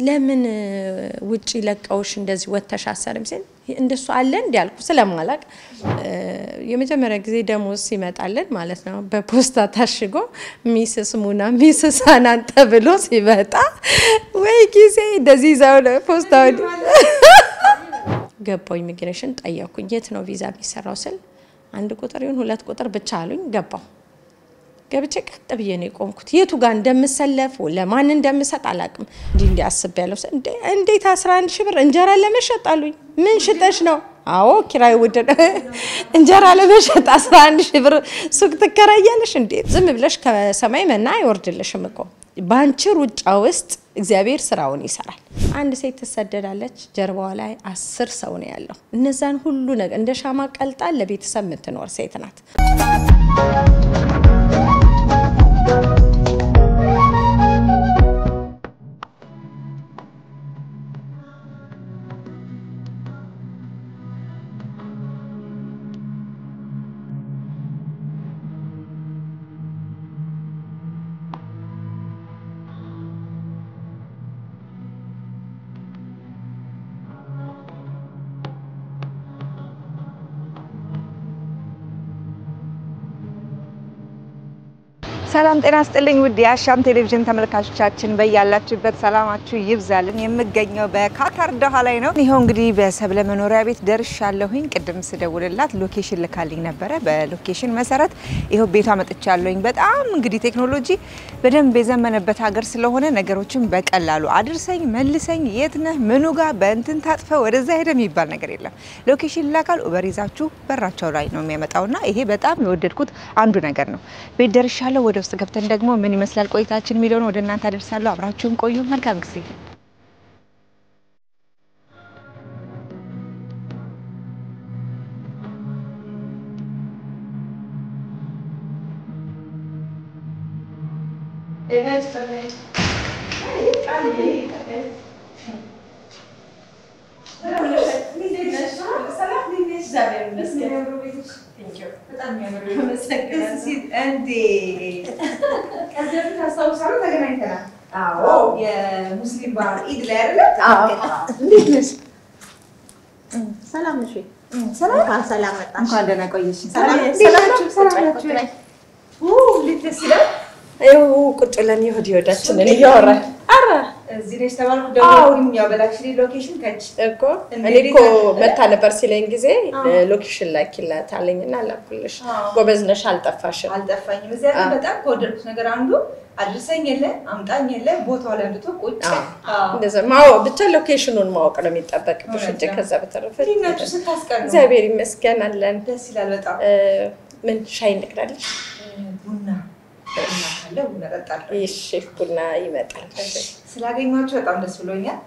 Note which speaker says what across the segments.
Speaker 1: ለምን ውጪ ለቀውሽ እንደዚህ ወተሻሰርም ሲል እንደሱ አለ እንዲያልኩ ስለማላቅ የመጀመሪያ ጊዜ ደሞዝ ሲመጣልን ማለት ነው በፖስታ ታሽጎ ሚስስ ሙና ሚስስ አናን ተብሎ ሲመጣ ወይ ጊዜ እንደዚህ ዛው ፖስታው ገባው ኢሚግሬሽን ጠየቁኝ የት ነው ቪዛ የሚሰራው ስል አንድ ቁጥር ይሁን ሁለት ቁጥር ብቻ አሉኝ ገባው ገብቼ ቀጥ ብዬ ነው ቆምኩት የቱ ጋር እንደምሰለፍ ለማን እንደምሰጥ አላቅም እንዲያስብ ያለው እንዴት 11 ሺህ ብር እንጀራ ለመሸጥ አሉኝ ምን ሽጠሽ ነው አዎ ኪራይ ውድ እንጀራ ለመሸጥ 11 ሺህ ብር ሱቅ ትከራያለሽ እንዴት ዝም ብለሽ ከሰማይ መና አይወርድልሽም እኮ ባንቺ ሩጫ ውስጥ እግዚአብሔር ስራውን ይሰራል አንድ ሴት ተሰደዳለች ጀርባዋ ላይ 10 ሰው ነው ያለው እነዛን ሁሉ ነገር እንደ ሻማ ቀልጣ ለቤተሰብ ምትኖር ሴት ናት
Speaker 2: ሰላም ጤና ይስጥልኝ ውድ የአሻም ቴሌቪዥን ተመልካቾቻችን በያላችሁበት ሰላማችሁ ይብዛልን የምገኘው በካታር ዶሃ ላይ ነው ይሄው እንግዲህ በሰብለ መኖሪያ ቤት ደርሻለሁኝ ቅድም ስደውልላት ሎኬሽን ልካልኝ ነበር በሎኬሽን መሰረት ይሄው ቤቷ መጥቻለሁኝ በጣም እንግዲህ ቴክኖሎጂ በደንብ የዘመነበት ሀገር ስለሆነ ነገሮችን በቀላሉ አድርሰኝ መልሰኝ የት ነህ ምኑ ጋር በእንትን ታጥፈ ወደዛ ሄደ የሚባል ነገር የለም ሎኬሽን ላካል ኡበር ይዛችሁ በራቸው ላይ ነው የሚያመጣውና ይሄ በጣም የወደድኩት አንዱ ነገር ነው ቤት ደርሻለሁ ወደ ውስጥ ገብተን ደግሞ ምን ይመስላል ቆይታችን ሚሊዮን ወደ እናንተ አደርሳለሁ አብራችሁን ቆዩ መልካም ጊዜ
Speaker 3: በጣም ያምራል መሰከረ እንዴ ከዚህ ታስታውሳሉ ተገናኝተናል አዎ የሙስሊም ባር ኢድ ላይ አይደል አዎ እንዴት ነሽ ሰላም ነሽ ሰላም ሰላም መጣሽ እንኳን ደህና ቆየሽ ሰላም ልትስለ
Speaker 1: አይው ቁጭ ብለን ይወዳችንን እያወራን አራ
Speaker 3: እዚህ ነሽ ተባልኩ ደውልኩኝ ያው በላክሽሊ ሎኬሽን ከች
Speaker 1: እኮ እኔኮ መታ ነበር ሲለኝ ጊዜ ሎኬሽን ላኪላት አለኝና ላኩልሽ ጎበዝ ነሽ
Speaker 3: አልጠፋኝም እዚያ በጣም ከወደድኩት ነገር አንዱ አድርሰኝ የለ አምጣኝ የለ ቦታው ላይ እንድቶ ቁጭ
Speaker 1: እንደዛ ማው ብቻ ሎኬሽኑን ማወቅ ነው የሚጠበቅብሽ እንጂ ከዛ በተረፈ
Speaker 3: ዲናችሁ ስታስቀር
Speaker 1: እግዚአብሔር ይመስገን አለን
Speaker 3: ደስ ይላል በጣም
Speaker 1: ምን ሻይ እንቅዳለሽ
Speaker 3: ቡና አለው ነጠጣለሁ
Speaker 1: እሺ ቡና ይመጣል
Speaker 3: ስላገኛችሁ በጣም ደስ ብሎኛል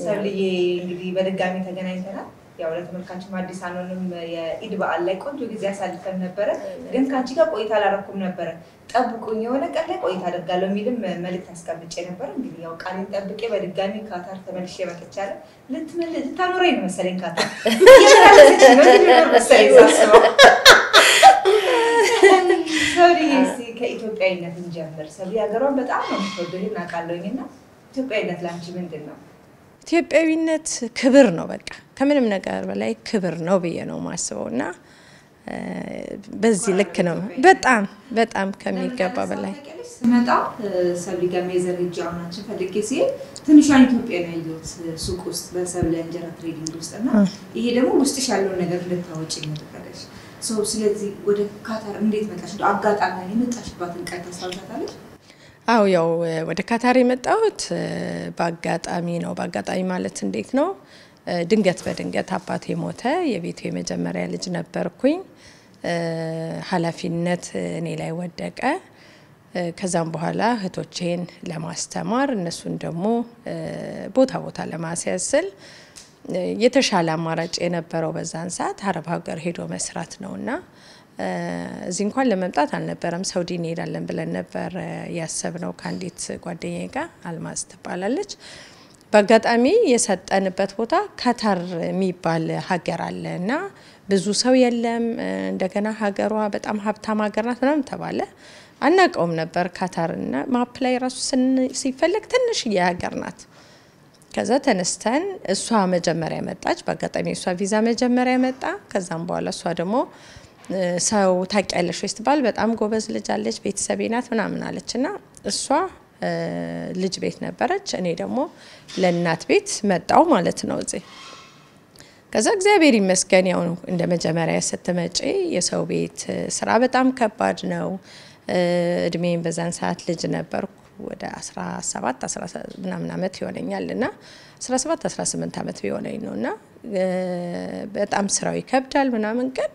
Speaker 3: ሰብልዬ እንግዲህ በድጋሚ ተገናኝተናል ያው ለተመልካቾች አዲስ አኖንም የኢድ በዓል ላይ ቆንጆ ጊዜ አሳልፈን ነበር ግን ካንቺ ጋር ቆይታ አላረኩም ነበር ጠብቁኝ የሆነ ቀን ላይ ቆይታ አደርጋለሁ የሚልም መልእክት አስቀምጬ ነበር እንግዲህ ያው ቃሌን ጠብቄ በድጋሚ ካታር ተመልሼ መጥቻለሁ ልታኖረኝ ነው መሰለኝ ካታር ሰብልዬ ከኢትዮጵያዊነት እንጀምር ሰብልዬ ሀገሯን በጣም ነው የምትወደው እናውቃለሁኝና ኢትዮጵያዊነት ላንቺ ምንድነው
Speaker 1: ኢትዮጵያዊነት ክብር ነው በቃ ከምንም ነገር በላይ ክብር ነው ብዬ ነው ማስበውና በዚህ ልክ ነው በጣም ከሚገባ በላይ
Speaker 3: ስመጣ ሰብልዬ ጋር መዘርጃውናችን ፈልጌ ሲል ትንሽ ኢትዮጵያ ነው ያየሁት ሱቅ ውስጥ በሰብለ እንጀራ ትሬዲንግ ውስጥና ይሄ ደግሞ ውስጥሽ ያለው ነገር እንድታወጪ ነው ተፈለሽ ስለዚህ ወደ ካታር እንዴት መጣሽ አጋጣሚ የመጣሽባትን ቀን ታስታውሳታለሽ
Speaker 1: አው ያው ወደ ካታር የመጣሁት በአጋጣሚ ነው በአጋጣሚ ማለት እንዴት ነው በድንገት አባቴ ሞተ የቤቱ የመጀመሪያ ልጅ ነበርኩኝ ኃላፊነት እኔ ላይ ወደቀ ከዛም በኋላ እህቶቼን ለማስተማር እነሱን ደግሞ ቦታ ለማስያዝል የተሻለ አማራጭ የነበረው በዛን ሰዓት አረብ ሀገር ሄዶ መስራት ነውና እዚህ እንኳን ለመምጣት አልነበረም ሳውዲ እንሄዳለን ብለን ነበር ያሰብነው ካንዲት ጓደኛዬ ጋር አልማዝ ትባላለች በአጋጣሚ የሰጠንበት ቦታ ካታር የሚባል ሀገር አለና ብዙ ሰው የለም እንደገና ሀገሯ በጣም ሀብታም ሀገር ናት ምናምን ተባለ አናቀውም ነበር ካታርና ማፕ ላይ ራሱ ሲፈልግ ትንሽ የሀገር ናት ከዛ ተነስተን እሷ መጀመሪያ መጣች በአጋጣሚ እሷ ቪዛ መጀመሪያ መጣ ከዛም በኋላ እሷ ደግሞ ሰው ታውቂያለሽ ወይስ ባል በጣም ጎበዝ ልጅ አለች ቤተሰቤ ናት ምናምን አለችና እሷ ልጅ ቤት ነበረች እኔ ደግሞ ለእናት ቤት መጣው ማለት ነው እዚህ ከዛ እግዚአብሔር ይመስገን ያው እንደ መጀመሪያ ስትመጪ የሰው ቤት ስራ በጣም ከባድ ነው እድሜን በዛን ሰዓት ልጅ ነበርኩ ወደ 17 18 ምናምን አመት ይሆነኛልና 17 18 አመት ቢሆነኝ ነውና በጣም ስራው ይከብዳል ምናምን ግን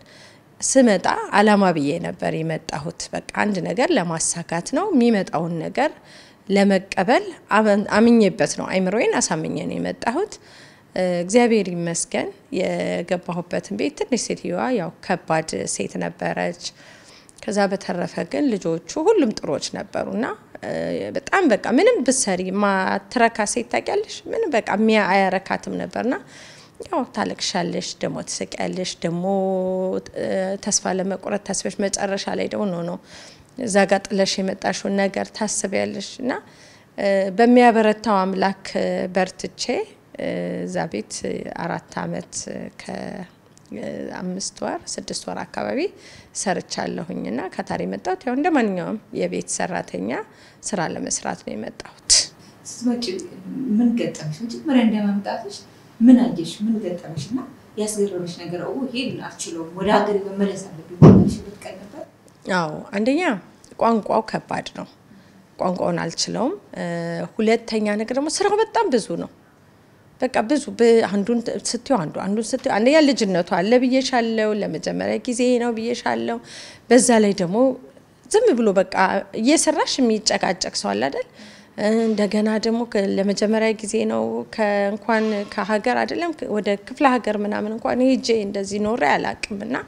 Speaker 1: ስመጣ አላማ ብዬ ነበር የመጣሁት በቃ አንድ ነገር ለማሳካት ነው የሚመጣውን ነገር ለመቀበል አምኜበት ነው አይምሮዬን አሳምኜ ነው የመጣሁት እግዚአብሔር ይመስገን የገባሁበትን ቤት ትንሽ ሴትየዋ ያው ከባድ ሴት ነበረች ከዛ በተረፈ ግን ልጆቹ ሁሉም ጥሮች ነበሩና በጣም በቃ ምንም ብሰሪ ማትረካ ሴት ታውቂያለሽ ምንም በቃ አያረካትም ነበርና ያው ታለቅሻለሽ ደሞ ትስቂያለሽ ደሞ ተስፋ ለመቁረጥ ተስፈሽ መጨረሻ ላይ ነው እዛ ጋር ጥለሽ የመጣሽው ነገር ታስቢያለሽና በሚያበረታው አምላክ በርትቼ እዛ ቤት 4 አመት ከ5 ወር 6 ወር አካባቢ ሰርቻለሁኝና ከታሪ መጣሁት ያው እንደማንኛውም የቤት ሰራተኛ ስራ ለመስራት ነው የመጣሁት
Speaker 3: ስትመጪ ምን ገጠመሽ መጀመሪያ እንደማምጣትሽ ምን አየሽ ምን ገጠመሽና ያስገረመሽ ነገር ይሄን አልችለውም ወደ ሀገር መመለስ አለብኝ ብለሽ ልትቀር ነበር
Speaker 1: አዎ አንደኛ ቋንቋው ከባድ ነው ቋንቋውን አልችለውም ሁለተኛ ነገር ደግሞ ስራው በጣም ብዙ ነው በቃ ብዙ አንዱን ስትዩ አንዱን ስትዩ አንደኛ ልጅነቱ አለ ብዬሻለው ለመጀመሪያ ጊዜ ነው ብዬሻለው በዛ ላይ ደግሞ ዝም ብሎ በቃ እየሰራሽ የሚጨቃጨቅ ሰው አለ አይደል እንደገና ደግሞ ለመጀመሪያ ጊዜ ነው እንኳን ከሀገር አይደለም ወደ ክፍለ ሀገር ምናምን እንኳን ሄጄ እንደዚህ ኖሬ አላቅምና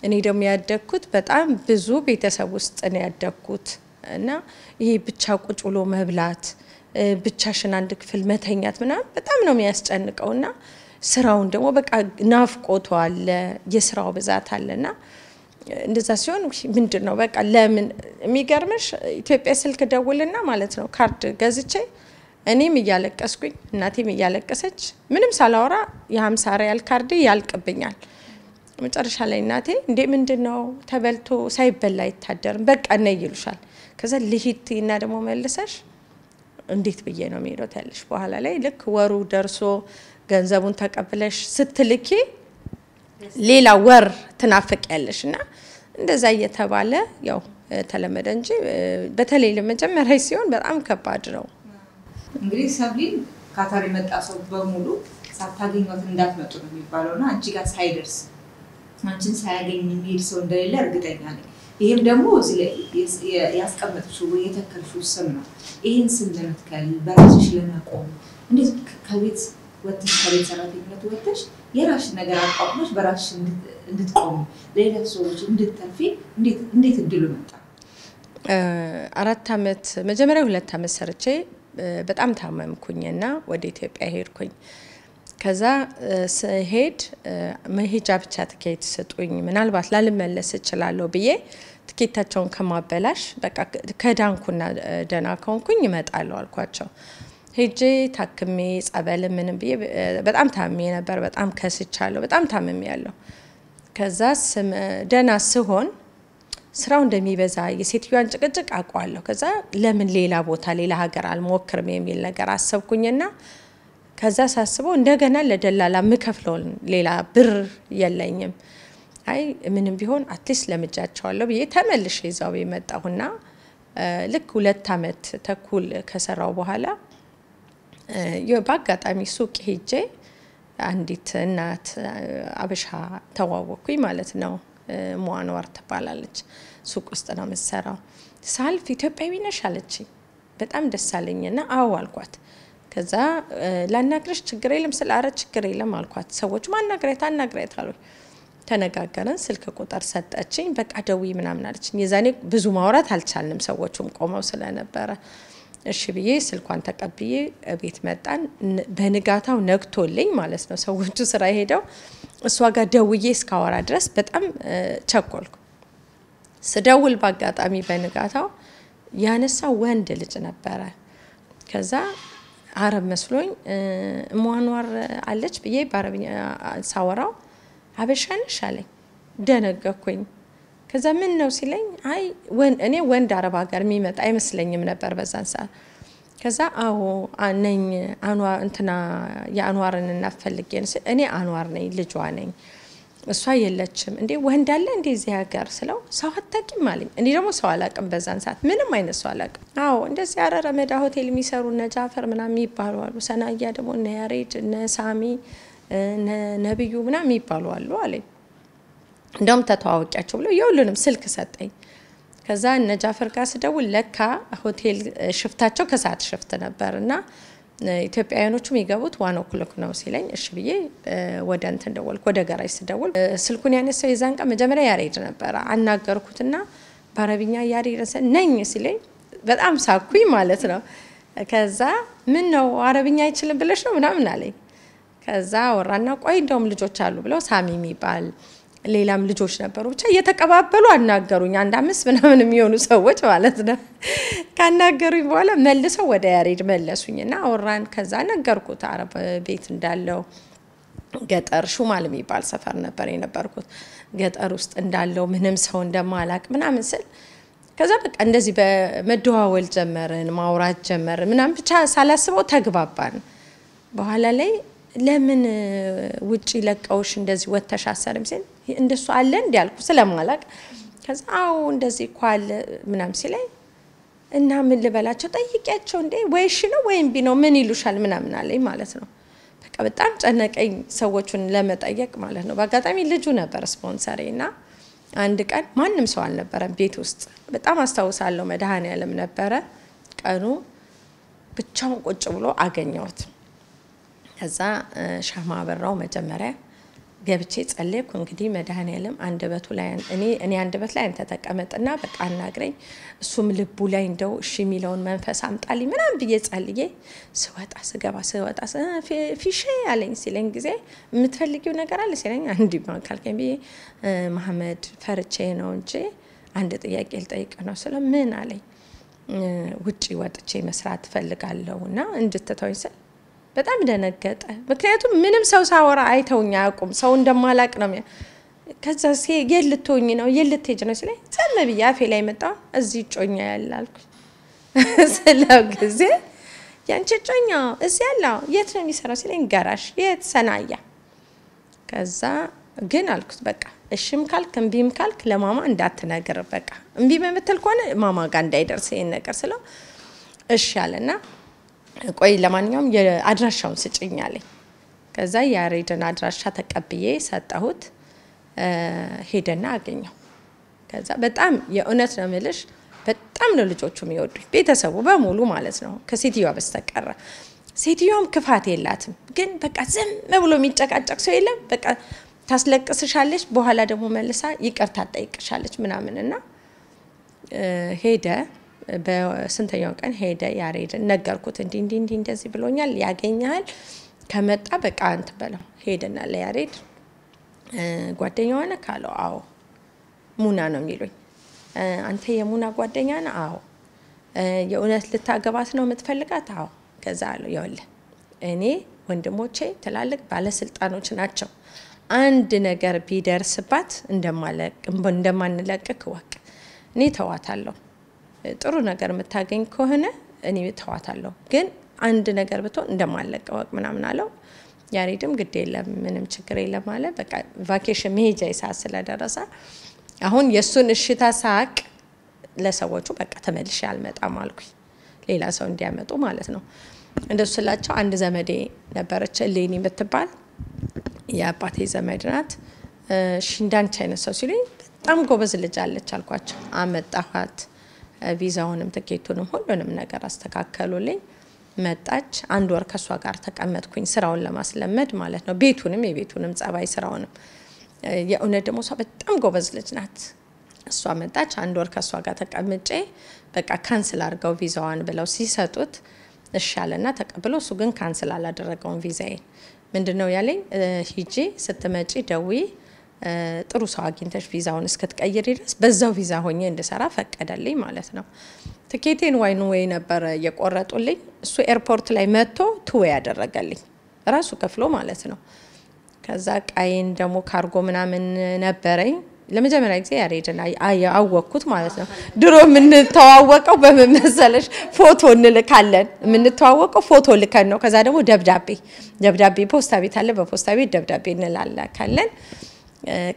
Speaker 1: እኔ ደግሞ ያደግኩት በጣም ብዙ ቤተሰብ ውስጥ ነው ያደግኩት እና ይሄ ብቻ ቁጭ ብሎ መብላት ብቻሽን አንድ ክፍል መተኛት ምናምን በጣም ነው የሚያስጨንቀውና ስራውን ደግሞ በቃ ናፍቆቱ አለ የስራው ብዛት አለና እንደዛ ሲሆን ምንድነው በቃ ለምን የሚገርምሽ ኢትዮጵያ ስልክ ደውልና ማለት ነው ካርድ ገዝቼ እኔም እያለቀስኩኝ እናቴም እያለቀሰች ምንም ሳላወራ የ50 ሪያል ካርድ ያልቅብኛል መጨረሻ ላይ እናቴ እንዴ ምንድነው ተበልቶ ሳይበላ ይታደርም በቃ ነይ ይሉሻል ከዛ ልሂድና ደግሞ መልሰሽ እንዴት ብዬ ነው የሚሮት ያለሽ በኋላ ላይ ልክ ወሩ ደርሶ ገንዘቡን ተቀብለሽ ስትልኪ ሌላ ወር ትናፍቅ ያለሽና እንደዛ እየተባለ ያው ተለመደ እንጂ በተለይ ለመጀመሪያ ሲሆን በጣም ከባድ ነው
Speaker 3: እንግዲህ ሰብሊ ካታሪ መጣ ሰው በሙሉ ሳታገኙት እንዳትመጡ ነው የሚባለውና አንቺ ጋር ሳይደርስ አንቺን ሳያገኝ የሚሄድ ሰው እንደሌለ እርግጠኛ ነኝ ይሄም ደግሞ እዚህ ላይ ያስቀመጥሽው ወይ የተከልሽው ስም ነው ይሄን ስም ለመትከል በራስሽ ለመቆም እንዴት ከቤት ወጥተሽ ከቤት ሰራተኝነት ወጥተሽ የራስሽ ነገር አቋቁመሽ በራስሽ እንድትቆም ሌላ ሰዎች እንድትተርፊ እንዴት እድሉ መጣ
Speaker 1: 4 አመት መጀመሪያ 2 አመት ሰርቼ በጣም ታመምኩኝና ወደ ኢትዮጵያ ሄድኩኝ ከዛ ሄድ መሄጃ ብቻ ትኬት ሰጡኝ ምናልባት ላልመለስ እችላለሁ ብዬ ትኬታቸውን ከማበላሽ በቃ ከዳንኩና ደና ከሆንኩኝ ይመጣሉ አልኳቸው ሄጄ ታክሜ ጸበል ምንም ብዬ በጣም ታምሜ ነበር በጣም ከስቻለሁ በጣም ታምሜያለሁ ከዛ ደና ስሆን ስራው እንደሚበዛ የሴትዮዋን ጭቅጭቅ አቋለሁ ከዛ ለምን ሌላ ቦታ ሌላ ሀገር አልሞክርም የሚል ነገር አሰብኩኝና ከዛ ሳስበው እንደገና ለደላላ ምከፍለው ሌላ ብር የለኝም አይ ምንም ቢሆን አትሊስት ለምጃቸዋለሁ ብዬ ተመልሼ እዛው የመጣሁና ልክ 2 አመት ተኩል ከሰራው በኋላ በአጋጣሚ ሱቅ ሄጄ አንዲት እናት አበሻ ተዋወቅኩኝ ማለት ነው ሙአንዋር ትባላለች ሱቅ ውስጥ ነው የምትሰራው ሳልፍ ኢትዮጵያዊ ነሽ አለችኝ በጣም ደስ አለኝና አዎ አልኳት ከዛ ላናግርሽ ችግር የለም ስላረ ችግር የለም አልኳት ሰዎች ማናግሬት አናግሬት አሉኝ ተነጋገረን ስልክ ቁጥር ሰጠችኝ በቃ ደውይ ምናምን አለችኝ የዛኔ ብዙ ማውራት አልቻልንም ሰዎቹም ቆመው ስለነበረ እሺ ብዬ ስልኳን ተቀብዬ ቤት መጣን በንጋታው ነግቶልኝ ማለት ነው ሰዎቹ ስራ ሄደው እሷ ጋር ደውዬ እስካወራ ድረስ በጣም ቸኮልኩ ስደውል ባጋጣሚ በንጋታው ያነሳው ወንድ ልጅ ነበረ ከዛ አረብ መስሎኝ ሟንዋር አለች ብዬ በአረብኛ ሳወራው ሀበሻ ነሽ አለኝ። ደነገኩኝ። ከዛ ምን ነው ሲለኝ አይ እኔ ወንድ አረብ ሀገር የሚመጣ አይመስለኝም ነበር በዛን ሰዓት። ከዛ አዎ ነኝ አንዋር እንትና የአንዋርን እናፈልገን እኔ አንዋር ነኝ ልጇ ነኝ እሷ የለችም እንዴ ወንድ አለ እንዴ እዚህ ሀገር ስለው ሰው አታውቂም አለኝ። እኔ ደግሞ ሰው አላውቅም በዛን ሰዓት ምንም አይነት ሰው አላውቅም። አዎ እንደዚህ አረረ መዳ ሆቴል የሚሰሩ እነ ጃፈር ምናምን ይባሉ አሉ። ሰናያ ደግሞ እነ ያሬድ እነ ሳሚ ነብዩ ምናምን ይባሉ አሉ አለኝ። እንደውም ተተዋወቂያቸው ብሎ የሁሉንም ስልክ ሰጠኝ። ከዛ እነ ጃፈር ጋር ስደውል ለካ ሆቴል ሽፍታቸው ከሰዓት ሽፍት ነበርና ኢትዮጵያውያኖቹ የሚገቡት 1 o'clock ነው ሲለኝ እሺ ብዬ ወደ እንትን ደወልኩ። ወደ ጋራጅ ስደውል ስልኩን ያነሳው የዛን ቀን መጀመሪያ ያሬድ ነበር። አናገርኩትና በአረብኛ ያሬድ ነኝ ሲለኝ በጣም ሳኩኝ ማለት ነው። ከዛ ምን ነው አረብኛ አይችልም ብለሽ ነው ምናምን አለኝ። ከዛ ወራና ቆይ እንደውም ልጆች አሉ ብለው ሳሚ የሚባል ሌላም ልጆች ነበሩ ብቻ እየተቀባበሉ አናገሩኝ። 1-5 ምናምን የሚሆኑ ሰዎች ማለት ነው። ካናገሩኝ በኋላ መልሰው ወደ ያሬድ መለሱኝና አወራን። ከዛ ነገርኩት አረብ ቤት እንዳለው ገጠር ሹማል የሚባል ሰፈር ነበር የነበርኩት ገጠር ውስጥ እንዳለው ምንም ሰው እንደማላቅ ምናምን ስል ከዛ በቃ እንደዚህ በመደዋወል ጀመርን ማውራት ጀመርን ምናምን ብቻ ሳላስበው ተግባባን። በኋላ ላይ ለምን ውጪ ለቀውሽ እንደዚህ ወተሻሰርም ሲል እንደሱ አለ እንዲያልኩ ስለማላቅ ከዛ አው እንደዚህ ኳል ምናምን ሲለኝ እና ምን ልበላቸው ጠይቂያቸው እንዴ ወይሽ ነው ወይም ቢኖ ምን ይሉሻል ምናምን አለኝ ማለት ነው። በቃ በጣም ጨነቀኝ ሰዎቹን ለመጠየቅ ማለት ነው። በአጋጣሚ ልጁ ነበር ስፖንሰሬና አንድ ቀን ማንም ሰው አልነበረም ቤት ውስጥ በጣም አስተዋውሳለሁ። መድኃኔዓለም ነበረ ቀኑ ብቻውን ቁጭ ብሎ አገኘሁት። ከዛ ሻማ አበራው መጀመሪያ ገብቼ ጸለይኩ። እንግዲህ መድኃኔዓለም አንደበቱ ላይ እኔ አንደበት ላይ አንተ ተቀመጥና በቃ አናግረኝ እሱም ልቡ ላይ እንደው እሺ የሚለውን መንፈስ አምጣልኝ ምናምን ብዬ ጸልዬ ስወጣ ፊሼ አለኝ ሲለኝ ጊዜ የምትፈልጊው ነገር አለ ሲለኝ አንዲ ማንካልከኝ ብዬ መሐመድ ፈርቼ ነው እንጂ አንድ ጥያቄ ልጠይቅ ነው ስለ ምን አለኝ። ውጪ ወጥቼ መስራት ፈልጋለሁና እንድትተወኝ ስል በጣም ደነገጠ። ምክንያቱም ምንም ሰው ሳወራ አይተውኛ ያቁም ሰው እንደማላቅ ነው። ከዛ የልትሆኝ ነው የልትሄጅ ነው ሲለኝ ጸም ብዬ አፌ ላይ መጣ እዚህ ጮኛ ያላልኩ ስለው ጊዜ ያንቺ ጮኛ እዚህ ያለው የት ነው የሚሰራው ሲለኝ ጋራሽ የት ሰናያ። ከዛ ግን አልኩት በቃ እሺም ካልክ እምቢም ካልክ ለማማ እንዳትነግር በቃ እምቢ በመተል ከሆነ ማማ ጋር እንዳይደርስ ይሄን ነገር ስለው እሺ አለና ቆይ ለማንኛውም የአድራሻውን ስጭኝ አለኝ። ከዛ ያሬድን አድራሻ ተቀብዬ ሰጣሁት። ሄደና አገኘው። ከዛ በጣም የእውነት ነው የምልሽ በጣም ነው ልጆቹ የሚወዱኝ ቤተሰቡ በሙሉ ማለት ነው ከሴትዮዋ በስተቀር። ሴትዮዋም ክፋት የላትም ግን በቃ ዝም ብሎ የሚጨቃጨቅ ሰው የለም። በቃ ታስለቅስሻለች በኋላ ደግሞ መልሳ ይቅርታ ጠይቅሻለች ምናምንና ሄደ። በስንተኛው ቀን ሄደ ያሬድ ነገርኩት እንዲ እንደዚህ ብሎኛል ያገኛል ከመጣ በቃ አንተ በለው ሄደና ለያሬድ ጓደኛው ነህ ካለው አዎ ሙና ነው የሚሉኝ። አንተ የሙና ጓደኛ ነህ? አዎ። የእውነት ልታገባት ነው የምትፈልጋት? አዎ። ከዛ አለው ይኸውልህ እኔ ወንድሞቼ ትላልቅ ባለስልጣኖች ናቸው አንድ ነገር ቢደርስባት እንደማንለቅቅ ወቅ እኔ ተዋታለሁ ጥሩ ነገር የምታገኝ ከሆነ እኔ ተዋታለሁ ግን አንድ ነገር ብትሆን እንደማለቀቅ ምናምን አለው። ያሬድም ግድ የለም ምንም ችግር የለም አለ። በቃ ቫኬሽን መሄጃ ይሳስ ስለደረሰ አሁን የሱን እሽታ ሳቅ ለሰዎቹ በቃ ተመልሼ አልመጣም አልኩኝ ሌላ ሰው እንዲያመጡ ማለት ነው። እንደሱ ስላቸው አንድ ዘመዴ ነበረች እሌኒ የምትባል የአባቴ ዘመድ ናት። ሽንዳንቻ አይነት ሰው ሲሉኝ በጣም ጎበዝ ልጅ አለች አልኳቸው። አመጣኋት ቪዛውንም ትኬቱንም ሁሉንም ነገር አስተካከሉልኝ። መጣች። አንድ ወር ከሷ ጋር ተቀመጥኩኝ ስራውን ለማስለመድ ማለት ነው። የቤቱንም ጸባይ ስራውንም የእውነት ደግሞ እሷ በጣም ጎበዝ ልጅ ናት። እሷ መጣች። አንድ ወር ከሷ ጋር ተቀምጬ በቃ ካንስል አድርገው ቪዛዋን ብለው ሲሰጡት እሺ አለና ተቀብሎ እሱ ግን ካንስል አላደረገውን ቪዛዬን ምንድነው ያለኝ ሂጂ ስትመጪ ደውይ ጥሩ ሰው አግኝተሽ ቪዛውን እስከትቀይሪ ድረስ በዛው ቪዛ ሆኜ እንድሰራ ፈቀደልኝ ማለት ነው። ትኬቴን ዋን ዌይ ነበር የቆረጡልኝ። እሱ ኤርፖርት ላይ መጥቶ ቱ ዌይ ያደረገልኝ ራሱ ከፍሎ ማለት ነው። ከዛ ቃይን ደግሞ ካርጎ ምናምን ነበረኝ። ለመጀመሪያ ጊዜ ያሬድን አወቅኩት ማለት ነው። ድሮ ምን ተዋወቀው በመመሰለሽ ፎቶ እንልካለን። ምን ተዋወቀው ፎቶ ልከን ነው። ከዛ ደግሞ ደብዳቤ ፖስታ ቤት አለ፣ በፖስታ ቤት ደብዳቤ እንላላካለን።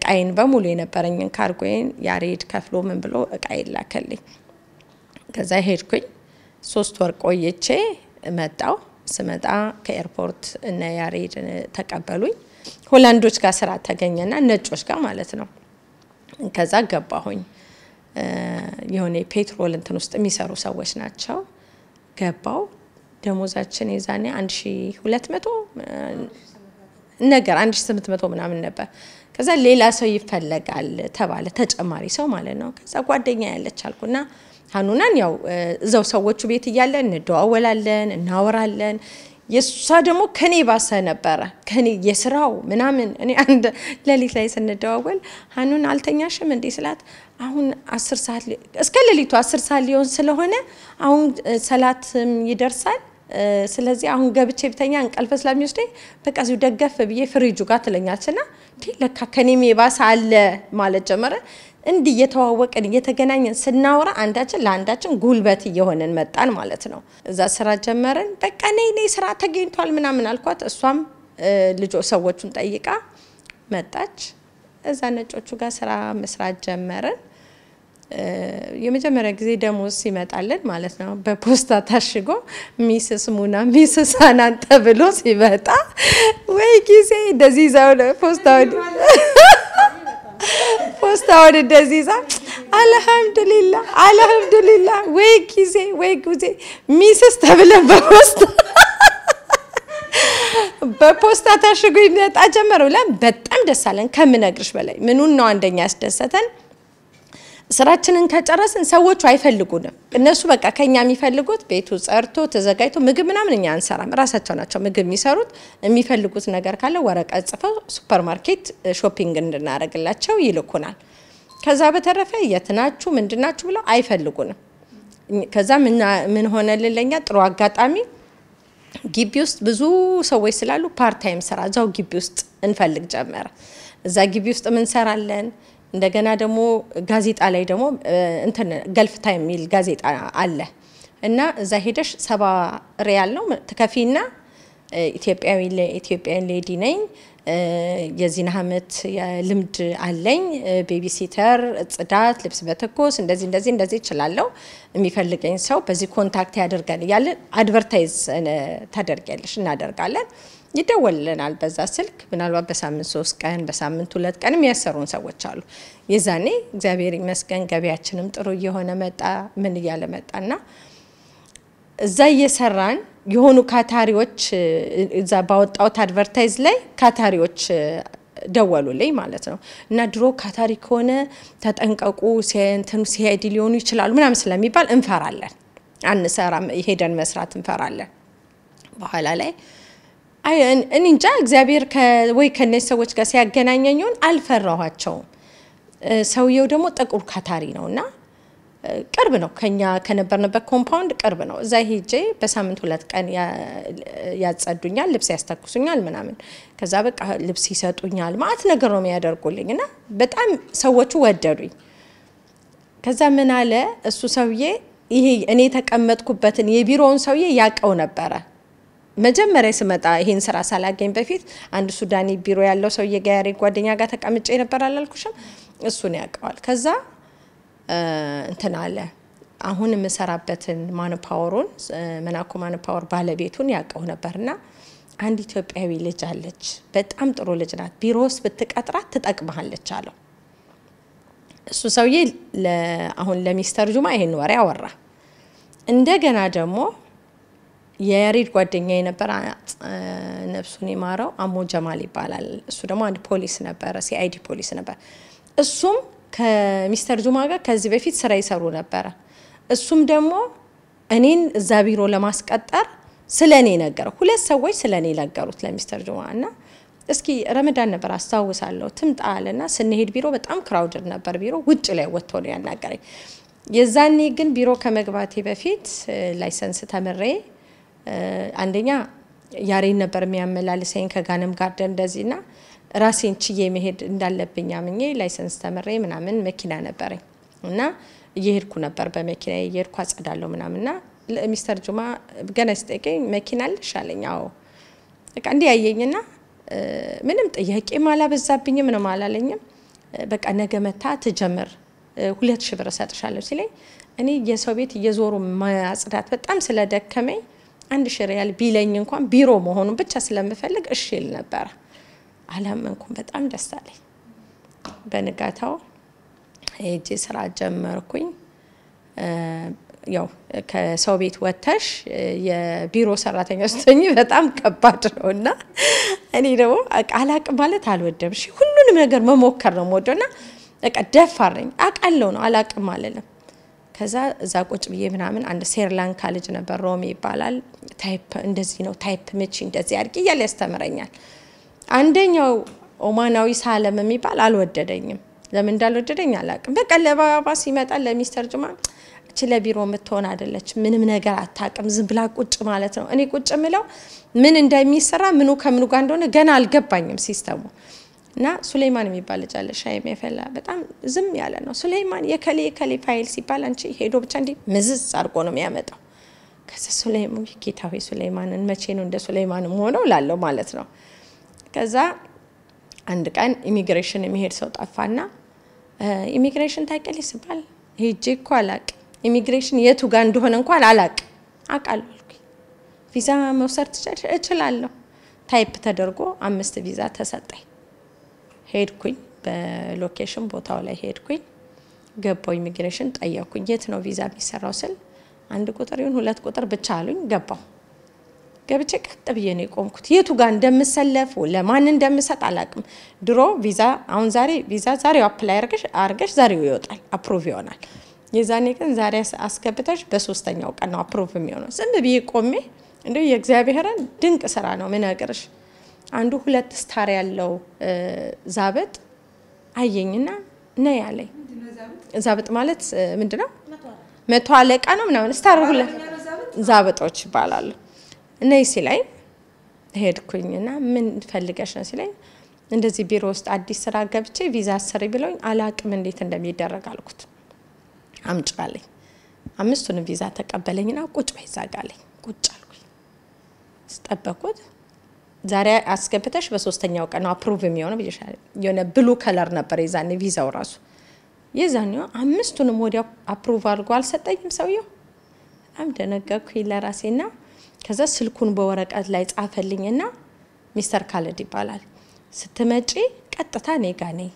Speaker 1: ቃይን በሙሉ የነበረኝን ካርጎዬን ያሬድ ከፍሎ ምን ብሎ ቃይን ላከልኝ። ከዛ ሄድኩኝ 3 ወር ቆይቼ መጣው። ስመጣ ከኤርፖርት እና ያሬድ ተቀበሉኝ። ሆላንዶች ጋር ስራ ተገኘና ነጮች ጋር ማለት ነው። ከዛ ገባሁኝ። የሆነ ፔትሮል እንትን ውስጥ የሚሰሩ ሰዎች ናቸው። ገባው። ደሞዛችን የዛኔ 1200 ነገር 1800 ምናምን ነበር። ከዛ ሌላ ሰው ይፈለጋል ተባለ፣ ተጨማሪ ሰው ማለት ነው። ከዛ ጓደኛ ያለች አልኩና ሀኑናን ያው እዛው ሰዎቹ ቤት እያለን እንደዋወላለን እናወራለን። የሷ ደግሞ ከኔ ባሰ ነበር ከኔ የስራው ምናምን። እኔ አንድ ሌሊት ላይ ስንደዋወል ሀኑን አልተኛሽም እንዴ ስላት አሁን 10 ሰዓት እስከ ሌሊቱ 10 ሰዓት ሊሆን ስለሆነ አሁን ሰላትም ይደርሳል። ስለዚህ አሁን ገብቼ ብተኛ እንቅልፍ ስለሚወስደኝ በቃ እዚሁ ደገፍ ብዬ ፍሪጁ ጋር ትለኛችና ለካ ከኔም የባሰ አለ ማለት ጀመረ። እንዲህ እየተዋወቅን እየተገናኘን ስናወራ አንዳችን ለአንዳችን ጉልበት እየሆነን መጣን ማለት ነው። እዛ ስራ ጀመረን። በቃ ነይ ስራ ተገኝቷል ምናምን አልኳት። እሷም ልጆ ሰዎቹን ጠይቃ መጣች። እዛ ነጮቹ ጋር ስራ መስራት ጀመረን። የመጀመሪያ ጊዜ ደሞዝ ሲመጣልን ማለት ነው በፖስታ ታሽጎ ሚስስ ሙና ሚስስ አናን ተብሎ ሲመጣ ወይ ጊዜ እንደዚህ ዛው ፖስታውን እንደዚህ ዛ አልহামዱሊላህ ወይ ጊዜ ሚስስ ተብለን በፖስታ ታሽጎ ይመጣ ጀመረው። በጣም ደስ አለን ከምነግርሽ በላይ። ምኑን ነው አንደኛ ያስደሰተን ስራችንን ከጨረስን ሰዎቹ አይፈልጉንም። እነሱ በቃ ከኛ የሚፈልጉት ቤቱ ጸርቶ ተዘጋጅቶ ምግብ ምናምን እኛ አንሰራም። ራሳቸው ናቸው ምግብ የሚሰሩት። የሚፈልጉት ነገር ካለ ወረቀት ጽፈው ሱፐርማርኬት ሾፒንግ እንድናረግላቸው ይልኩናል። ከዛ በተረፈ የትናችሁ ምንድናችሁ ብለው አይፈልጉንም። ከዛ ምን ሆነልን ለኛ ጥሩ አጋጣሚ ግቢ ውስጥ ብዙ ሰዎች ስላሉ ፓርት ታይም ስራ እዛው ግቢ ውስጥ እንፈልግ ጀመረ። እዛ ግቢ ውስጥ ምን ሰራለን። እንደገና ደግሞ ጋዜጣ ላይ ደግሞ እንትን ገልፍ ታይም ሚል ጋዜጣ አለ እና እዛ ሄደሽ 70 ሪያል ነው ተከፊና ኢትዮጵያን ሌዲ ነኝ የዚህን አመት ልምድ አለኝ ቤቢሲተር ጽዳት ልብስ በተኮስ እንደዚህ ይችላልው የሚፈልገኝ ሰው በዚህ ኮንታክት ያደርጋል ያለ አድቨርታይዝ ታደርጋለሽ እናደርጋለን። ይደወልልናል በዛ ስልክ ምናልባት በሳምንት 3 ቀን በሳምንት 2 ቀን የሚያሰሩን ሰዎች አሉ። የዛኔ እግዚአብሔር ይመስገን ገበያችንም ጥሩ እየሆነ መጣ። ምን እያለ መጣና እዛ እየሰራን የሆኑ ካታሪዎች እዛ ባወጣው አድቨርታይዝ ላይ ካታሪዎች ደወሉልኝ ማለት ነው። እና ድሮ ካታሪ ከሆነ ተጠንቀቁ ሲሄድ ሊሆኑ ይችላሉ ምናምን ስለሚባል እንፈራለን። አንሰራም ሄደን መስራት እንፈራለን። በኋላ ላይ እንጃ እግዚአብሔር ወይ ከነዚህ ሰዎች ጋር ሲያገናኘኝውን አልፈራኋቸውም። ሰውየው ደግሞ ጥቁር ካታሪ ነውና ቅርብ ነው ከኛ ከነበርንበት ኮምፓውንድ ቅርብ ነው። እዛ ሄጄ በሳምንት 2 ቀን ያጸዱኛል ልብስ ያስተኩሱኛል ምናምን። ከዛ በቃ ልብስ ይሰጡኛል ማለት ነገር ነው የሚያደርጉልኝና በጣም ሰዎቹ ወደዱኝ። ከዛ ምን አለ እሱ ሰውዬ ይሄ እኔ ተቀመጥኩበትን የቢሮውን ሰውዬ ያቀው ነበር። መጀመሪያ ስመጣ ይሄን ስራ ሳላገኝ በፊት አንድ ሱዳኒ ቢሮ ያለው ሰውዬ ጋር ያሬድ ጓደኛ ጋር ተቀምጬ ነበር አላልኩሽም? እሱን ያቀዋል። ከዛ እንትን አለ አሁን መሰራበትን ማንፓወሩን መናኮ ማንፓወር ባለቤቱን ያቀው ነበርና አንድ ኢትዮጵያዊ ልጅ አለች በጣም ጥሩ ልጅ ናት ቢሮስ ብትቀጥራት ትጠቅመሃለች አለው። እሱ ሰውዬ አሁን ለሚስተር ጁማ ይሄን ወሬ አወራ። እንደገና ደግሞ የያሬድ ጓደኛ የነበረ ነፍሱን ይማረው አሞ ጀማል ይባላል። እሱ ደግሞ አንድ ፖሊስ ነበር ሲአይዲ ፖሊስ ነበር። እሱም ከሚስተር ጁማ ጋር ከዚህ በፊት ስራ ይሰሩ ነበር። እሱም ደግሞ እኔን እዛ ቢሮ ለማስቀጠር ስለኔ ነገር 2 ሰዎች ስለኔ ነገሩት ለሚስተር ጁማ እና እስኪ ረመዳን ነበር አስተዋውሳለሁ ትምጣለና ስንሄድ ቢሮ በጣም ክራውድድ ነበር ቢሮ ውጭ ላይ ወጥቶ ነው ያናገረኝ የዛኔ ግን ቢሮ ከመግባቴ በፊት ላይሰንስ ተመሬ አንደኛ ያሬን ነበር የሚያመላልሰኝ ከጋንም ጋርደን እንደዚህና ራሴን ችዬ መሄድ እንዳለብኝ አምኜ ላይሰንስ ተመሬ ምናምን መኪና ነበረኝ እና እየሄድኩ ነበር በመኪና እየሄድኩ አጸዳለሁ ምናምንና ሚስተር ጁማ ገና ሲጠይቀኝ መኪና አለሽ አለኝ አዎ በቃ እንዲህ ያየኝና ምንም ጥያቄ ማላበዛብኝ ምንም አላለኝም በቃ ነገ መታ ትጀምር 2000 ብር ሰጥሻለሁ ሲለኝ እኔ የሰው ቤት እየዞሩ ማጽዳት በጣም ስለደከመኝ 1000 ሪያል ቢለኝ እንኳን ቢሮ መሆኑን ብቻ ስለምፈልግ እሺ ይል ነበር አላመንኩም በጣም ደስ አለኝ በንጋታው ሄጄ ስራ ጀመርኩኝ ያው ከሰው ቤት ወተሽ የቢሮ ሰራተኛ ስትሆኚ በጣም ከባድ ነውና እኔ ደግሞ አላቅ ማለት አልወደም እሺ ሁሉንም ነገር መሞከር ነው ወደና በቃ ደፋረኝ አቃለው ነው አላቅ ማለት ነው ከዛ እዛ ቁጭ ብዬ ምናምን አንድ ሴርላንካ ልጅ ነበር ሮሚ ይባላል ታይፕ እንደዚህ ነው ታይፕ ምቺ እንደዚህ አድርጊ ይያል ያስተምረኛል አንደኛው ኦማናዊ ሳለም የሚባል አልወደደኝም ለምን እንዳልወደደኝ አላቅም በቃ ለባባ ሲመጣ ለሚስተር ጁማ እቺ ለቢሮ መተውን አይደለች ምንም ነገር አታቅም ዝም ብላ ቁጭ ማለት ነው እኔ ቁጭ ምለው ምን እንደሚሰራ ምኑ ከምኑ ጋር እንደሆነ ገና አልገባኝም ሲስተሙ እና ሱሌማን የሚባል ልጅ አለ ሻይ የሚፈላ በጣም ዝም ያለ ነው ሱሌማን የከሌ ፋይል ሲባል አንቺ ሄዶ ብቻ እንዲ ምዝዝ አርጎ ነው የሚያመጣው ከዛ ሱሌማን ጌታዊ ሱሌማንን መቼ ነው እንደ ሱሌማን ሆነው ላለው ማለት ነው ከዛ አንድ ቀን ኢሚግሬሽን የሚሄድ ሰው ጠፋና ኢሚግሬሽን ታይቀልስ ሲባል ሄጄ እኮ አላቅ ኢሚግሬሽን የቱ ጋር እንደሆነ እንኳን አላቅ አቃልኩ ቪዛ መውሰድ እችላለሁ ታይፕ ተደርጎ 5 ቪዛ ተሰጠኝ ሄድኩኝ በሎኬሽን ቦታው ላይ ሄድኩኝ ገባው ኢሚግሬሽን ጠየቅኩኝ የት ነው ቪዛ የሚሰራው ስል አንድ ቁጥር ይሁን ሁለት ቁጥር ብቻ አሉኝ ገባው ገብቼ ቀጥ ብዬ ነው ቆምኩት የቱ ጋር እንደምሰለፍ ለማን እንደምሰጥ አላቅም ድሮ ቪዛ አሁን ዛሬ ቪዛ ዛሬው አፕላይ አርገሽ ዛሬው ይወጣል አፕሩቭ ይሆናል የዛኔ ግን ዛሬ አስገብተሽ በሶስተኛው ቀን ነው አፕሩቭ የሚሆነው ዝም ብዬ ቆሜ እንደው የእግዚአብሔርን ድንቅ ስራ ነው ምናገርሽ አንዱ 2 ስታር ያለው ዛበጥ አየኝና ነይ ያለኝ ዛበጥ ማለት ምንድነው መቶ አለቃ ነው ምናምን ስታር ሁሉ ዛበጦች ይባላሉ ነይ ሲላይ ሄድኩኝና ምን ፈልገሽ ነው ሲላይ እንደዚህ ቢሮ ውስጥ አዲስ ስራ ገብቼ ቪዛ አሰሪ ብለውኝ አላቅም እንዴት እንደሚደረግ አልኩት አምጫለኝ 5ቱን ቪዛ ተቀበለኝና ቁጭ በይዛጋለኝ ቁጭ አልኩኝ ስጠበቁት ዛሬ አስገብተሽ በሶስተኛው ቀን አፕሩቭ የሚሆነው ብዬሻለሁ የሆነ ብሉ ከለር ነበር የዛኔ ቪዛው ራሱ የዛኔው 5ቱንም ወዲያ አፕሩቭ አድርጎ አልሰጠኝም ሰውየው አምደነገርኩኝ ለራሴና ከዛ ስልኩን በወረቀት ላይ ጻፈልኝና ሚስተር ካለድ ይባላል ስትመጪ ቀጥታ ነይ ጋር ነይ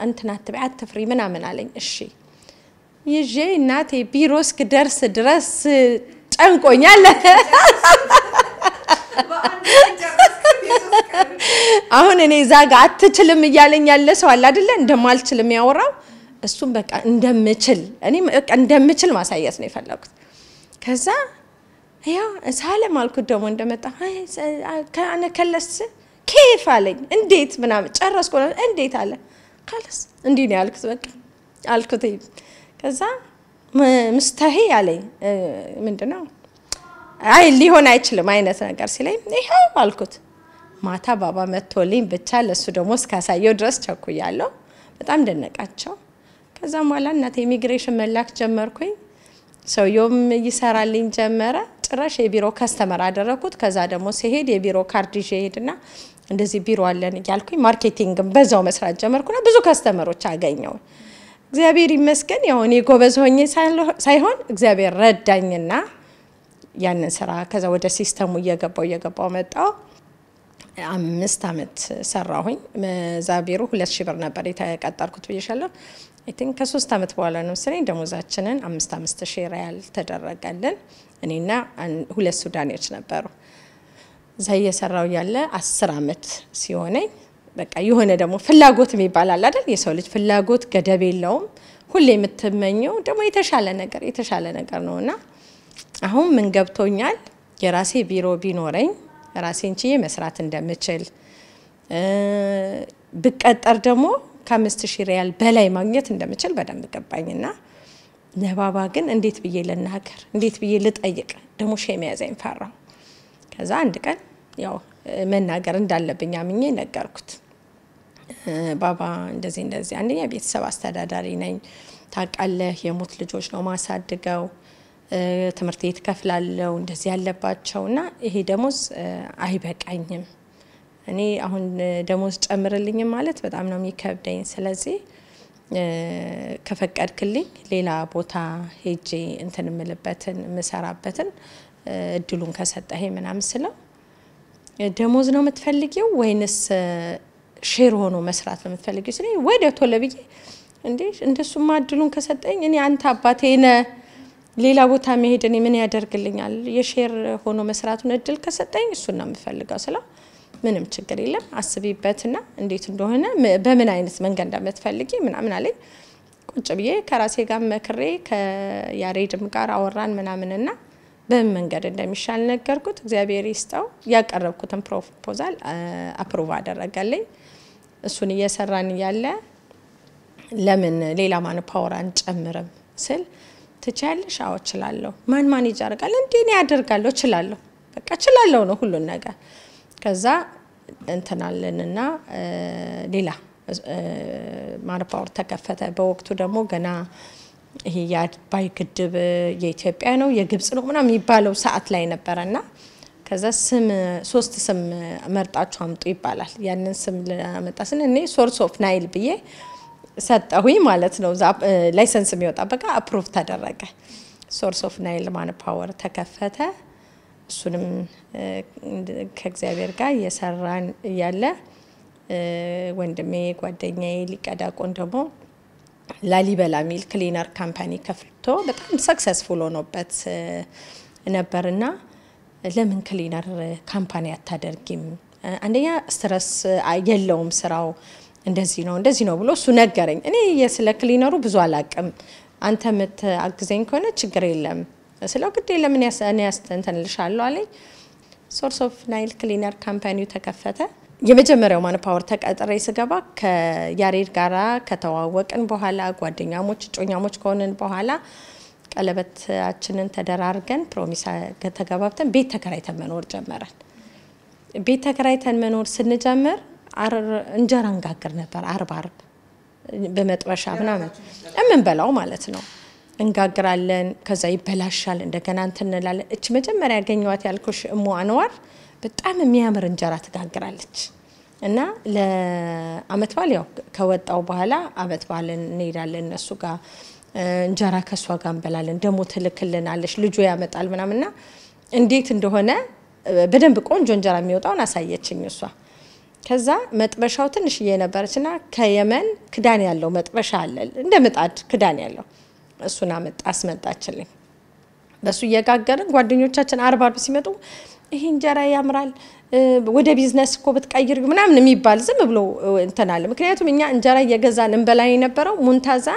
Speaker 1: አንተና አትፍሪ ምናምን አለኝ እሺ ይዤ እናቴ ቢሮስክ ደርስ ድረስ ጨንቆኛል አሁን እኔ ዛጋ አትችልም ይያለኝ ያለ ሰው አለ አይደለ እንደማልችልም ያወራው እሱም በቃ እንደምችል እኔ እንደምችል ማሳየት ነው የፈለኩት ከዛ ያ ሳለም አልኩት ደሞ እንደመጣ ካነ ከለስ كيف علي እንዴት ምናምን ጨረስኩ እንዴት አለ خلاص እንዴ ነው ያልኩት በቃ አልኩት ከዛ ምስተሂ አለኝ ምንድነው አይ ሊሆን አይችልም አይነት ነገር ሲለኝ ይሄው አልኩት ማታ ባባ መጥቶልኝ ብቻ ለሱ ደሞ እስካሳየው ድረስ ቸኩያለሁ በጣም ደነቃቸው ከዛ በኋላ እናቴ ኢሚግሬሽን መላክ ጀመርኩኝ ሰውየውም ይሰራልኝ ጀመረ ጭራሽ የቢሮ ካስተመር አደረኩት ከዛ ደሞ ሲሄድ የቢሮ ካርድ ይዤ ሄድና እንደዚህ ቢሮ አለን ይያልኩኝ ማርኬቲንግም በዛው መስራት ጀመርኩና ብዙ ካስተመሮች አገኘው እግዚአብሔር ይመስገን ያው እኔ ጎበዝ ሆኜ ሳይሆን እግዚአብሔር ረዳኝና ያንን ስራ ከዛ ወደ ሲስተሙ እየገባው መጣው 5 አመት ሰራሁኝ ዛቢሩ 2000 ብር ነበር የተቀጠርኩት ብዬሻለሁ I think ከ3 አመት በኋላ ነው ስለኝ ደሞዛችንን 5000 ሪያል ተደረገልን እኔና ሁለት ሱዳኔዎች ነበሩ ዘይ የሰራው ያለ 10 አመት ሲሆነኝ በቃ የሆነ ደሞ ፍላጎት የሚባላል አይደል የሰው ልጅ ፍላጎት ገደብ የለውም ሁሌ የምትመኘው ደሞ የተሻለ ነገር ነውና አሁን ምን ገብቶኛል የራሴ ቢሮ ቢኖረኝ ራሴን ችዬ መስራት እንደምችል ብቀጠር ደግሞ ከ5000 ሪያል በላይ ማግኘት እንደምችል በደንብ ገባኝና ለባባ ግን እንዴት ብዬ ልናገር እንዴት ብዬ ልጠይቅ ደግሞ ሼም ያዘኝ ፈራው ከዛ አንድ ቀን ያው መናገር እንዳለብኝ አምኜ ነገርኩት ባባ እንደዚህ አንደኛ ቤተሰብ አስተዳዳሪ ነኝ ታቃለህ የሞት ልጆች ነው ማሳድገው ትምርት ቤት ከፍላለው እንደዚህ ያለባቸውና ይሄ ደሞዝ አይበቃኝም እኔ አሁን ደሞዝ ጨምርልኝ ማለት በጣም ነው የሚከብደኝ ስለዚህ ከፈቀድክልኝ ሌላ ቦታ ሄጄ እንትን ምልበትን መሰራበትን እድሉን ከሰጠኸኝ ምናምን ስለው ደሞዝ ነው የምትፈልጊው ወይንስ ሼር ሆኖ መስራት ነው የምትፈልጊው ስለኝ ወዲያው ቶለብዬ እንዴ እንደሱማ እድሉን ከሰጠኝ እኔ አንተ አባቴ ነህ ሌላ ቦታ መሄድ እኔ ምን ያደርግልኛል የሼር ሆኖ መስራቱን እድል ከሰጠኝ እሱን ነው የምፈልገው ስለው ምንም ችግር የለም አስቢበትና እንዴት እንደሆነ በምን አይነት መንገድ እንደምትፈልጊ ምናምን አለኝ ቁጭ ብዬ ከራሴ ጋር መክሬ ከያሬድም ጋር አወራን ምናምንና በምን መንገድ እንደሚሻል ነገርኩት እግዚአብሔር ይስጠው ያቀረብኩትን ፕሮፖዛል አፕሩቭ አደረገልኝ እሱን እየሰራን ያለ ለምን ሌላ ማን ፓወር አንጨምርም ስል ትቻለሽ አው እችላለሁ ማን ማኔጅ አርጋለ እንዴ እኔ ያደርጋለሁ እችላለሁ በቃ እችላለሁ ነው ሁሉ ነገር ከዛ እንተናለንና ሌላ ማን ፓወር ተከፈተ በወቅቱ ደግሞ ገና ይሄ ያባይ ግድብ የኢትዮጵያ ነው የግብጽ ነው ምናምን ይባለው ሰዓት ላይ ነበርና ከዛ ስም 3 ስም መርጣችሁ አምጡ ይባላል ያንን ስም ለማመጣስን እኔ ሶርስ ኦፍ ናይል ብዬ ሰጠሁኝ ማለት ነው ላይሰንስ የሚወጣ በቃ አፕሩቭ ተደረገ ሶርስ ኦፍ ናይል ማን ፓወር ተከፈተ እሱንም ከእግዚአብሔር ጋር የሰራን ያለ ወንድሜ ጓደኛዬ ሊቀዳቆን ደግሞ ላሊበላ ሚል ክሊነር ካምፓኒ ከፍቶ በጣም ሰክሰስፉል ሆኖበት ነበርና ለምን ክሊነር ካምፓኒ አታደርጊም አንደኛ ስትረስ የለውም ስራው እንደዚህ ነው ብሎ እሱ ነገረኝ እኔ የስለ ክሊነሩ ብዙ አላቅም አንተ አግዘኝ ከሆነ ችግር የለም ስለው ግዴ ለምን ያስተንተንልሻለሁ አለኝ ሶርስ ኦፍ ናይል ክሊነር ካምፓኒው ተከፈተ የመጀመሪያው ማን ፓወር ተቀጥሬ ስገባ ከያሬድ ጋራ ከተዋወቅን በኋላ ጓደኛሞች ጮኛሞች ከሆነን በኋላ ቀለበታችንን ተደራርገን ፕሮሚስ ተገባብተን ቤት ተከራይተን መኖር ጀመረን ቤት ተከራይተን መኖር ስንጀምር እንጀራ እንጋግር ነበር አርብ በመጥበሻ ምናምን እምንበላው ማለት ነው እንጋግራለን ከዛ ይበላሻል እንደገና እንተንላለን እቺ መጀመሪያ ያገኘዋት ያልኩሽ እሙ አንዋር በጣም የሚያምር እንጀራ ትጋግራለች እና ለአመት ባል ያው ከወጣው በኋላ አመት ባልን እንሄዳለን እነሱ ጋር እንጀራ ከሷ ጋር እንበላለን ደሞ ትልክልናለሽ ልጁ ያመጣል ምናምንና እንዴት እንደሆነ በደንብ ቆንጆ እንጀራ የሚወጣውን አሳየችኝ እሷ ከዛ መጥበሻው ትንሽ የነበረችና ከየመን ክዳን ያለው መጥበሻ አለ እንደ ምጣድ ክዳን ያለው እሱና አስመጣችልኝ በሱ እየጋገርን ጓደኞቻችን አርብ ሲመጡ ይሄ እንጀራ ያምራል ወደ ቢዝነስ እኮ ብትቀይር ምናምን የሚባል ዝም ብሎ እንተናለ ምክንያቱም እኛ እንጀራ እየገዛን እንበላይ የነበረው ሙንታዛ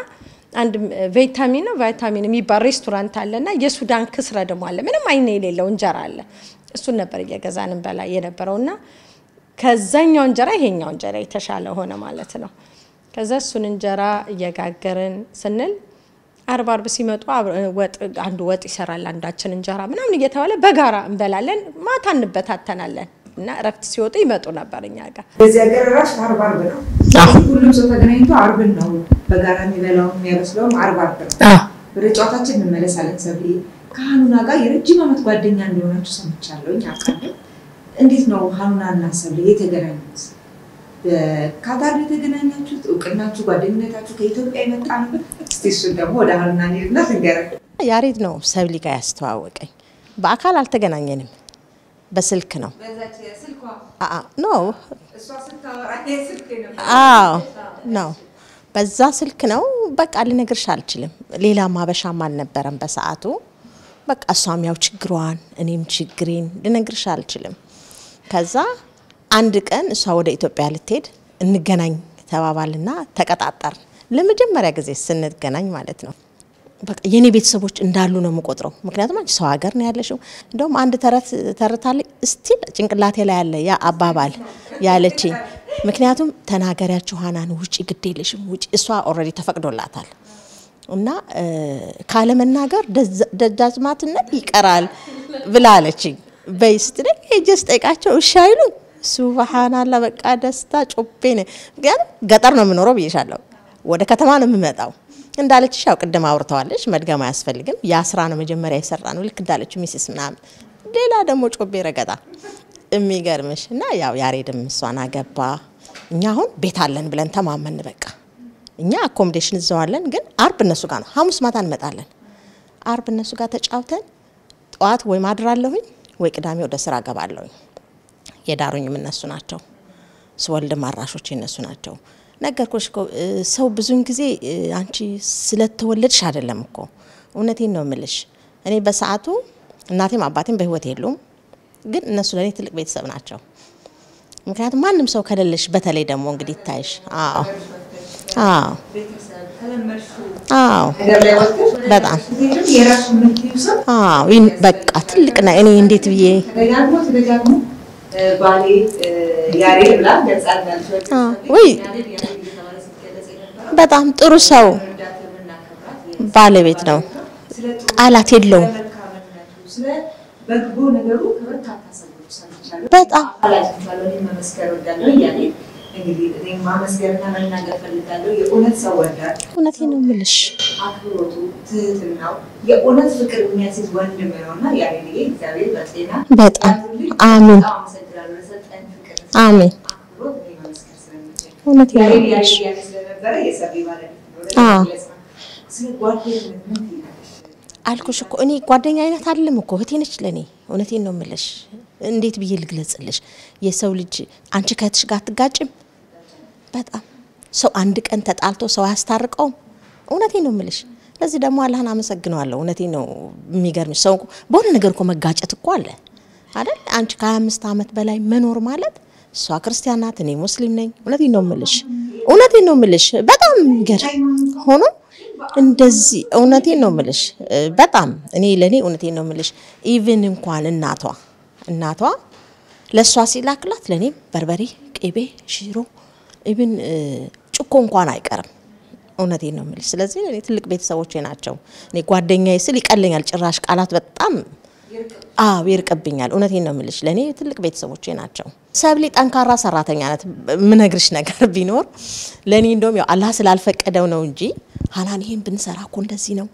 Speaker 1: አንድ ቫይታሚን የሚባል ሬስቶራንት አለና የሱዳን ክስረ ደሞ አለ ምንም አይነ የሌለው እንጀራ አለ እሱን ነበር እየገዛን እንበላይ የነበረውና ከዛኛው እንጀራ ይሄኛው እንጀራ የተሻለ ሆነ ማለት ነው ከዛ እሱን እንጀራ እየጋገርን ስንል አርብ ሲመጡ አንዱ ወጥ ይሰራል አንዳችን እንጀራ ምናምን እየተባለ በጋራ እንበላለን ማታ እንበታተናለን እና ረፍት ሲወጡ ይመጡ ነበርኛ ጋር
Speaker 3: በዚህ ሀገር ራስ አርብ ነው ሁሉም ሰው ተገናኝቶ አርብ ነው በጋራ የሚበላው የሚያበስለው አርብ ነው ወደ ጨዋታችን እንመለሳለን ሰብሊ ካህኑና ጋር የረጅም አመት ጓደኛ እንደሆናችሁ ሰምቻለሁኝ አቃለሁ እንዴት ነው ሃኑናና ሰብሊ የተገናኙት በካታር የተገናኛችሁት እውቅናችሁ ጓደኝነታችሁ ከኢትዮጵያ የመጣ ነው እስቲሱ ደግሞ ወደ ሃኑና ሄድና ትገረ
Speaker 4: ያሬድ ነው ሰብሊ ጋር ያስተዋወቀኝ በአካል አልተገናኘንም በስልክ ነው
Speaker 3: በዛች ስልኳ
Speaker 4: ኖ
Speaker 3: እሷ ስታወራ ስልክ
Speaker 4: ነው በዛ ስልክ ነው በቃ ልነግርሽ አልችልም ሌላ ማበሻም አልነበረም በሰዓቱ በቃ እሷም ያው ችግሯን እኔም ችግሬን ልነግርሽ አልችልም ከዛ አንድ ቀን እሷ ወደ ኢትዮጵያ ልትሄድ እንገናኝ ተባባልና ተቀጣጣር ለመጀመሪያ ጊዜ ስንገናኝ ማለት ነው በቃ የኔ ቤተሰቦች እንዳሉ ነው የምቆጥረው ምክንያቱም አንቺ ሰው ሀገር ነው ያለሽው እንደውም አንድ ተረታለ ስቲል ጭንቅላቴ ላይ ያለ ያ አባባል ያለችኝ ምክንያቱም ተናገሪያችሁ ሃናን ውጪ ግዴለሽም ውጪ እሷ ኦሬዲ ተፈቅዶላታል እና ካለ መናገር ደጃዝማትነት ይቀራል ብላለችኝ በይስትለ ጀስት ጠይቃቸው እሺ አይሉ ሱብሃንአላህ በቃ ደስታ ጮቤነ ግን ገጠር ነው የምኖረው ብዬሻለሁ ወደ ከተማ ነው የምመጣው እንዳለችሽ ያው ቅድም አውርተዋለሽ መድገም አያስፈልግም ያ ስራ ነው መጀመሪያ ይሰራ ነው ልክ እንዳለችው ሚስስ ምናምን ሌላ ደግሞ ጮቤ ረገጣ የሚገርምሽ እና ያው ያሬድም እሷን አገባ እኛ አሁን ቤት አለን ብለን ተማመን በቃ እኛ አኮሞዴሽን እዛዋለን ግን አርብ እነሱ ጋር ነው ሐሙስ ማታ እንመጣለን አርብ እነሱ ጋር ተጫውተን ጧት ወይ ማድራለሁኝ ወይ ቅዳሜ ወደ ስራ ገባለሁኝ የዳሩኝም እነሱ ናቸው ስወልድ ማራሾች እነሱ ናቸው ነገርኩሽ እኮ ሰው ብዙን ጊዜ አንቺ ስለተወለድሽ አይደለም እኮ እውነቴን ነው የምልሽ እኔ በሰዓቱ እናቴም አባቴም በህይወት የሉም ግን እነሱ ለኔ ትልቅ ቤተሰብ ናቸው ምክንያቱም ማንንም ሰው ከሌለሽ በተለይ ደግሞ እንግዲህ ታይሽ በጣም በቃ ትልቅ ነው እኔ እንዴት ብዬ
Speaker 3: ባሌ ያሬድ ብላ ገጻናል
Speaker 4: ወይ በጣም ጥሩ ሰው ባለቤት ነው ቃላት የለውም በግቦ ነገሩ ከበርካታ ሰዎች ሰምቻለሁ በጣም አላጭቻለሁ መመስከር ወዳለው ያሬድ እንግዲህ እኔ ማመስገርና መናገር ፈልጋለሁ የኡነት ሰው ወዳድ እውነቴን ነው የምልሽ
Speaker 3: አክብሮቱ ትህትናው የኡነት ፍቅር የሚያስይዝ ወንድም ነውና ያሬድ እግዚአብሔር በጤና
Speaker 4: በጣም አሜን አሜን እውነቴን ነው የምልሽ
Speaker 3: ስለነበረ የሰቢ ባለቤት
Speaker 4: አልኩሽ እኮ እኔ ጓደኛ አይነት አይደለም እኮ እህቴ ነች ለኔ እውነቴን ነው የምልሽ እንዴት ብዬ ልግለጽልሽ የሰው ልጅ አንቺ ከእህትሽ ጋር አትጋጭም በጣም ሰው አንድ ቀን ተጣልቶ ሰው ያስታርቀው እውነቴን ነው የምልሽ ለዚህ ደግሞ አላህን አመሰግናለሁ እውነቴን ነው የሚገርምሽ ሰው በሆነ ነገር እኮ መጋጨት እኮ አለ አይደል አንቺ ከ25 አመት በላይ መኖር ማለት እሷ ክርስቲያን ናት እኔ ሙስሊም ነኝ እውነቴን ነው የምልሽ በጣም ገርም ሆኖ እንደዚህ እውነቴን ነው የምልሽ በጣም እኔ ለኔ እውነቴን ነው የምልሽ ኢቭን እንኳን እናቷ ለሷ ሲላክላት ለኔ በርበሬ ቅቤ ሽሮ ኢቭን ጭኮ እንኳን አይቀርም እውነቴን ነው የምልሽ ስለዚህ ለኔ ትልቅ ቤተሰቦቼ ናቸው እኔ ጓደኛዬ ስል ይቀለኛል ጭራሽ ቃላት በጣም ይርቀብኛል እውነቴን ነው የምልሽ ለኔ ትልቅ ቤተሰቦቼ ናቸው ሰብሊ ጠንካራ ሰራተኛ ናት ምነግርሽ ነገር ቢኖር ለኔ እንደውም ያው አላህ ስላልፈቀደው ነው እንጂ ሃናን ይሄን ብንሰራ እኮ እንደዚህ ነው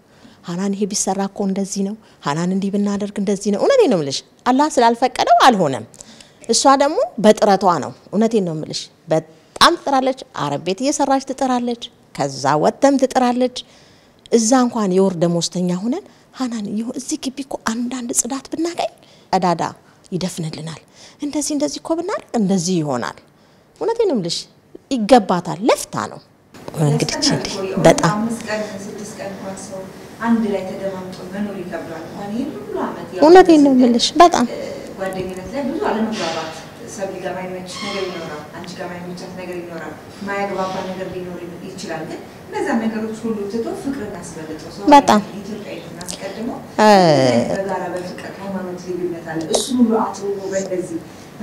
Speaker 4: ሃናን ይሄ ቢሰራ እኮ እንደዚህ ነው ሃናን እንዲህ ብናደርግ እንደዚህ ነው እውነቴን ነው የምልሽ አላህ ስላልፈቀደው አልሆነም እሷ ደግሞ በጥረቷ ነው እውነቴን ነው የምልሽ በጣም ትጥራለች አረብ ቤት እየሰራች ትጥራለች ከዛ ወተም ትጥራለች እዛ እንኳን የወር ደሞዝተኛ ሆነን ሃናን እዚህ ግቢ እኮ አንዳንድ ጽዳት ብናገኝ አዳዳ ይደፍንልናል እንደዚህ እኮ ብናደርግ እንደዚህ ይሆናል እውነቴን ነው የምልሽ ይገባታል ለፍታ ነው እንግዲህ በጣም
Speaker 3: አንድ ላይ ተደማምጦ መኖር ይከብዳል ማለት ነው አመት
Speaker 4: እውነቴን ነው የምልሽ በጣም
Speaker 3: ጓደኝነት ላይ ብዙ አለመግባባት ሰብሊ ጋር ማይመች ነገር ይኖራል አንቺ ጋር ማይመች ነገር ይኖራል ማያግባባ ነገር ሊኖር ይችላል ግን እነዛ ነገሮች ሁሉ ትቶ ፍቅርን አስበልጠው ሰው
Speaker 4: በጣም
Speaker 3: ኢትዮጵያዊና አስቀድሞ በጋራ በፍቅር ሃይማኖት ልዩነት አለ እሱ ሁሉ አጥሩ በእንደዚህ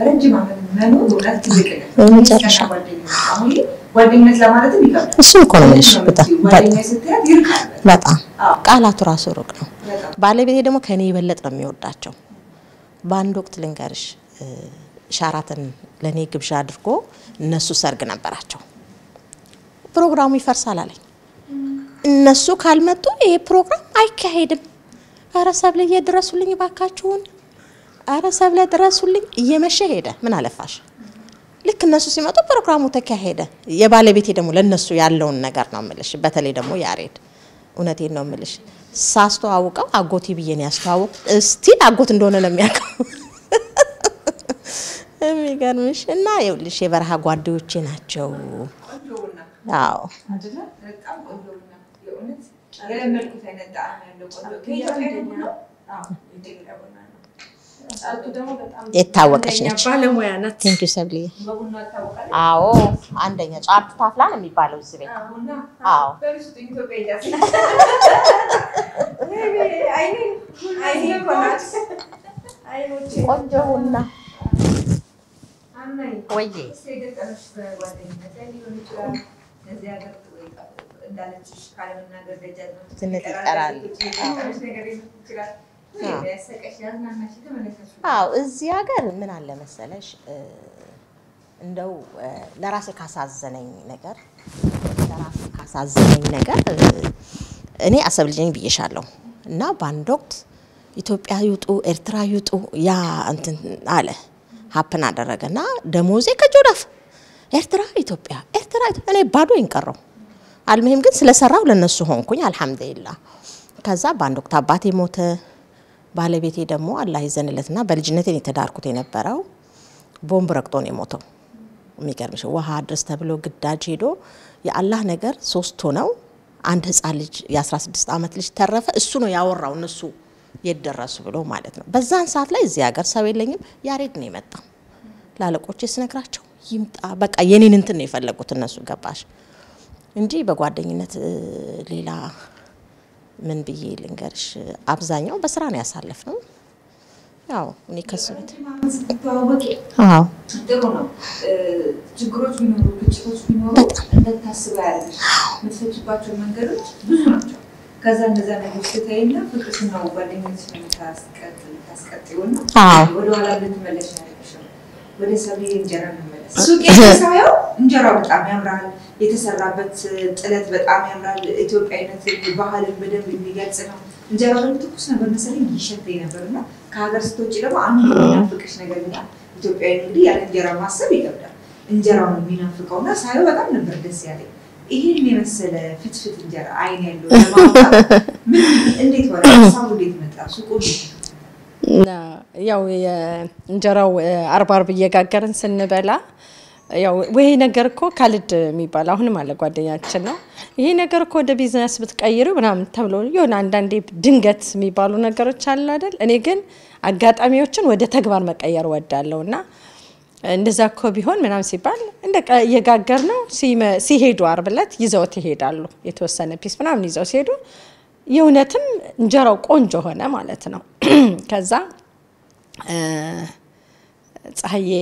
Speaker 3: ረጅም አመት መኖር ወራት ትልቅ ነው
Speaker 4: መጨረሻ
Speaker 3: ጓደኝነት ለማለትም ይከብዳል
Speaker 4: እሱ እኮ ነው ልሽ
Speaker 3: ጓደኝነት ስትያት ይርቃል
Speaker 4: በጣም ቃላቱ ራሱ ሩቅ ነው ባለቤቴ ደግሞ ከኔ ይበለጥ ነው የሚወዳቸው ባንድ ወቅት ልንገርሽ ሻራተን ለኔ ግብዣ አድርጎ እነሱ ሰርግ ነበራቸው ፕሮግራሙ ይፈርሳል አለኝ እነሱ ካልመጡ ይሄ ፕሮግራም አይካሄድም አረሰብ ላይ ድረሱልኝ ባካችሁን አረሰብ ላይ ድረሱልኝ እየመሸ ሄደ ምን አለፋሽ ልክ እነሱ ሲመጡ ፕሮግራሙ ተካሄደ የባለቤቴ ደግሞ ለነሱ ያለውን ነገር ነው የምልሽ በተለይ ደግሞ ያሬድ እውነቴን ነው የምልሽ ሳስተዋውቀው አጎቴ ብዬን ያስተዋውቅ እስቲ አጎት እንደሆነ ነው የሚያውቀው የሚገርምሽ እና ይኸውልሽ የበረሃ ጓደኞቼ ናቸው አዎ
Speaker 3: በጣም ቆንጆና የኡነት የለመድኩት አይነት ጣዕም ያለው ቆንጆ ከኢትዮጵያ ነው
Speaker 4: የታወቀች ነች
Speaker 1: ባለሙያ ናት
Speaker 4: ቴንክ ዩ ሰብሊ
Speaker 3: በቡና ታውቃለህ
Speaker 4: አዎ አንደኛ ጫርቱ ታፍላ ነው የሚባለው እዚህ ቤት
Speaker 3: አሁንና
Speaker 4: አዎ
Speaker 3: በሚስቱ ኢትዮጵያ ይያዝ አይኔ ኮናት አይኖቼ
Speaker 4: ቆንጆ ቡና
Speaker 3: አናይ
Speaker 4: ወይዬ
Speaker 3: ስለገጠመሽ በጓደኝነት ላይ ሊሆን ይችላል ለዚህ ሀገር እንዳለችሽ ካለመናገር ደጃዝ ነው
Speaker 4: ትንሽ ይቀራል
Speaker 3: ነገር ይችላል ያሰቀሽ ያዝናናሽ ተመለከቱ
Speaker 4: አዎ እዚህ ሀገር ምን አለ መሰለሽ እንደው ለራሴ ካሳዘነኝ ነገር እኔ አሰብ ልጅ ነኝ ብዬሻለሁ እና ባንድ ወቅት ኢትዮጵያ ይውጡ ኤርትራ ይውጡ ያ እንትን አለ ሀፕን አደረገና ደሞዜ ከጆዳፍ ኤርትራ ኢትዮጵያ እኔ ባዶ ይንቀረው አልመህም ግን ስለሰራው ለነሱ ሆንኩኝ አልহামዱሊላህ ከዛ ባንድ ወቅት አባቴ ሞተ ባለቤቴ ደግሞ አላህ ይዘንለትና በልጅነቴ የተዳርኩት የነበረው ቦምብ ረግጦ ነው የሞተው የሚገርምሽ ውሃ ድረስ ተብሎ ግዳጅ ሄዶ የአላህ ነገር ሶስት ሆነው አንድ ህፃን ልጅ የ16 አመት ልጅ ተረፈ እሱ ነው ያወራው እነሱ የደረሱ ብሎ ማለት ነው በዛን ሰዓት ላይ እዚህ ሀገር ሰው የለኝም ያሬድ ነው የመጣው ላለቆቼ ስነግራቸው ይምጣ በቃ የኔን እንትን ነው የፈለጉት እነሱ ገባሽ እንጂ በጓደኝነት ሌላ ምን ብዬ ልንገርሽ አብዛኛው በስራ ነው ያሳለፍነው ያው እኔ ከስብት
Speaker 3: ተዋወቂ ጥሩ ነው ችግሮች ቢኖሩ ግጭቶች ቢኖሩ እንደታስበ ያለሽ ምትፈጭባቸው መንገዶች ብዙ ናቸው ከዛ እንደዛ ነገር ስትይና ፍቅርሽና ጓደኝነትሽን ታስቀጥይውና ወደ ኋላ ልትመለሽ ያለሽ ወደ ሰብሊ እንጀራ መመለስ ሱቅ የሰራው እንጀራው በጣም ያምራል የተሰራበት ጥለት በጣም ያምራል ኢትዮጵያዊነት ባህልን በደንብ የሚገልጽ ነው እንጀራው ትኩስ ነበር መሰለኝ ይሸተኝ ነበርና ከሀገር ስትወጪ ደግሞ አንዱ የሚናፍቅሽ ነገር ይላል ኢትዮጵያዊ እንግዲህ ያለ እንጀራ ማሰብ ይከብዳል እንጀራው ነው የሚናፍቀውና ሳይው በጣም ነበር ደስ ያለኝ ይሄን የመሰለ ፍትፍት እንጀራ አይን ያለው ለማውጣት ምን እንዴት ወራ ሳሙ እንዴት መጣ ሱቁ
Speaker 1: ያው የእንጀራው አርባር በየጋገርን ስንበላ ያው ወይ ነገር እኮ ካልድ የሚባል አሁንም አለ ጓደኛችን ነው ይሄ ነገር እኮ ወደ ቢዝነስ ብትቀይሩ ምናምን ተብሎ ይሆን አንዳንዴ ድንገት የሚባሉ ነገሮች አሉ አይደል እኔ ግን አጋጣሚዎችን ወደ ተግባር መቀየር ወዳለውና እንደዛ እኮ ቢሆን ምናምን ሲባል እንደ የጋገር ነው ሲሄዱ አርብለት ይዘውት ይሄዳሉ የተወሰነ ፒስ ምናምን ይዘው ሲሄዱ የውነትም እንጀራው ቆንጆ ሆነ ማለት ነው ከዛ ፀሐዬ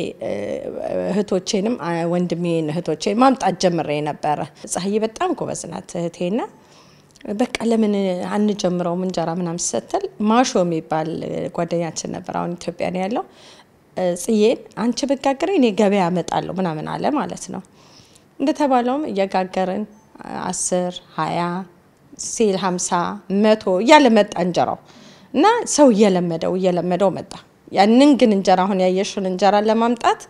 Speaker 1: እህቶቼንም ወንድሜን እህቶቼን ማምጣት ጀምሬ ነበር ፀሐዬ በጣም ጎበዝ ናት እህቴና በቃ ለምን አንጀምረው እንጀራ ምናምን ስትል ማሾ የሚባል ጓደኛችን ነበር አሁን ኢትዮጵያ ነው ያለው ጽዬን አንቺ በጋገረ እኔ ገበያ አመጣለሁ ምናምን አለ ማለት ነው እንደተባለውም እየጋገርን 10 20 ሲል 50 100 ያለ መጣ እንጀራው እና ሰው እየለመደው መጣ ያንን ግን እንጀራ አሁን ያየሽውን እንጀራ ለማምጣት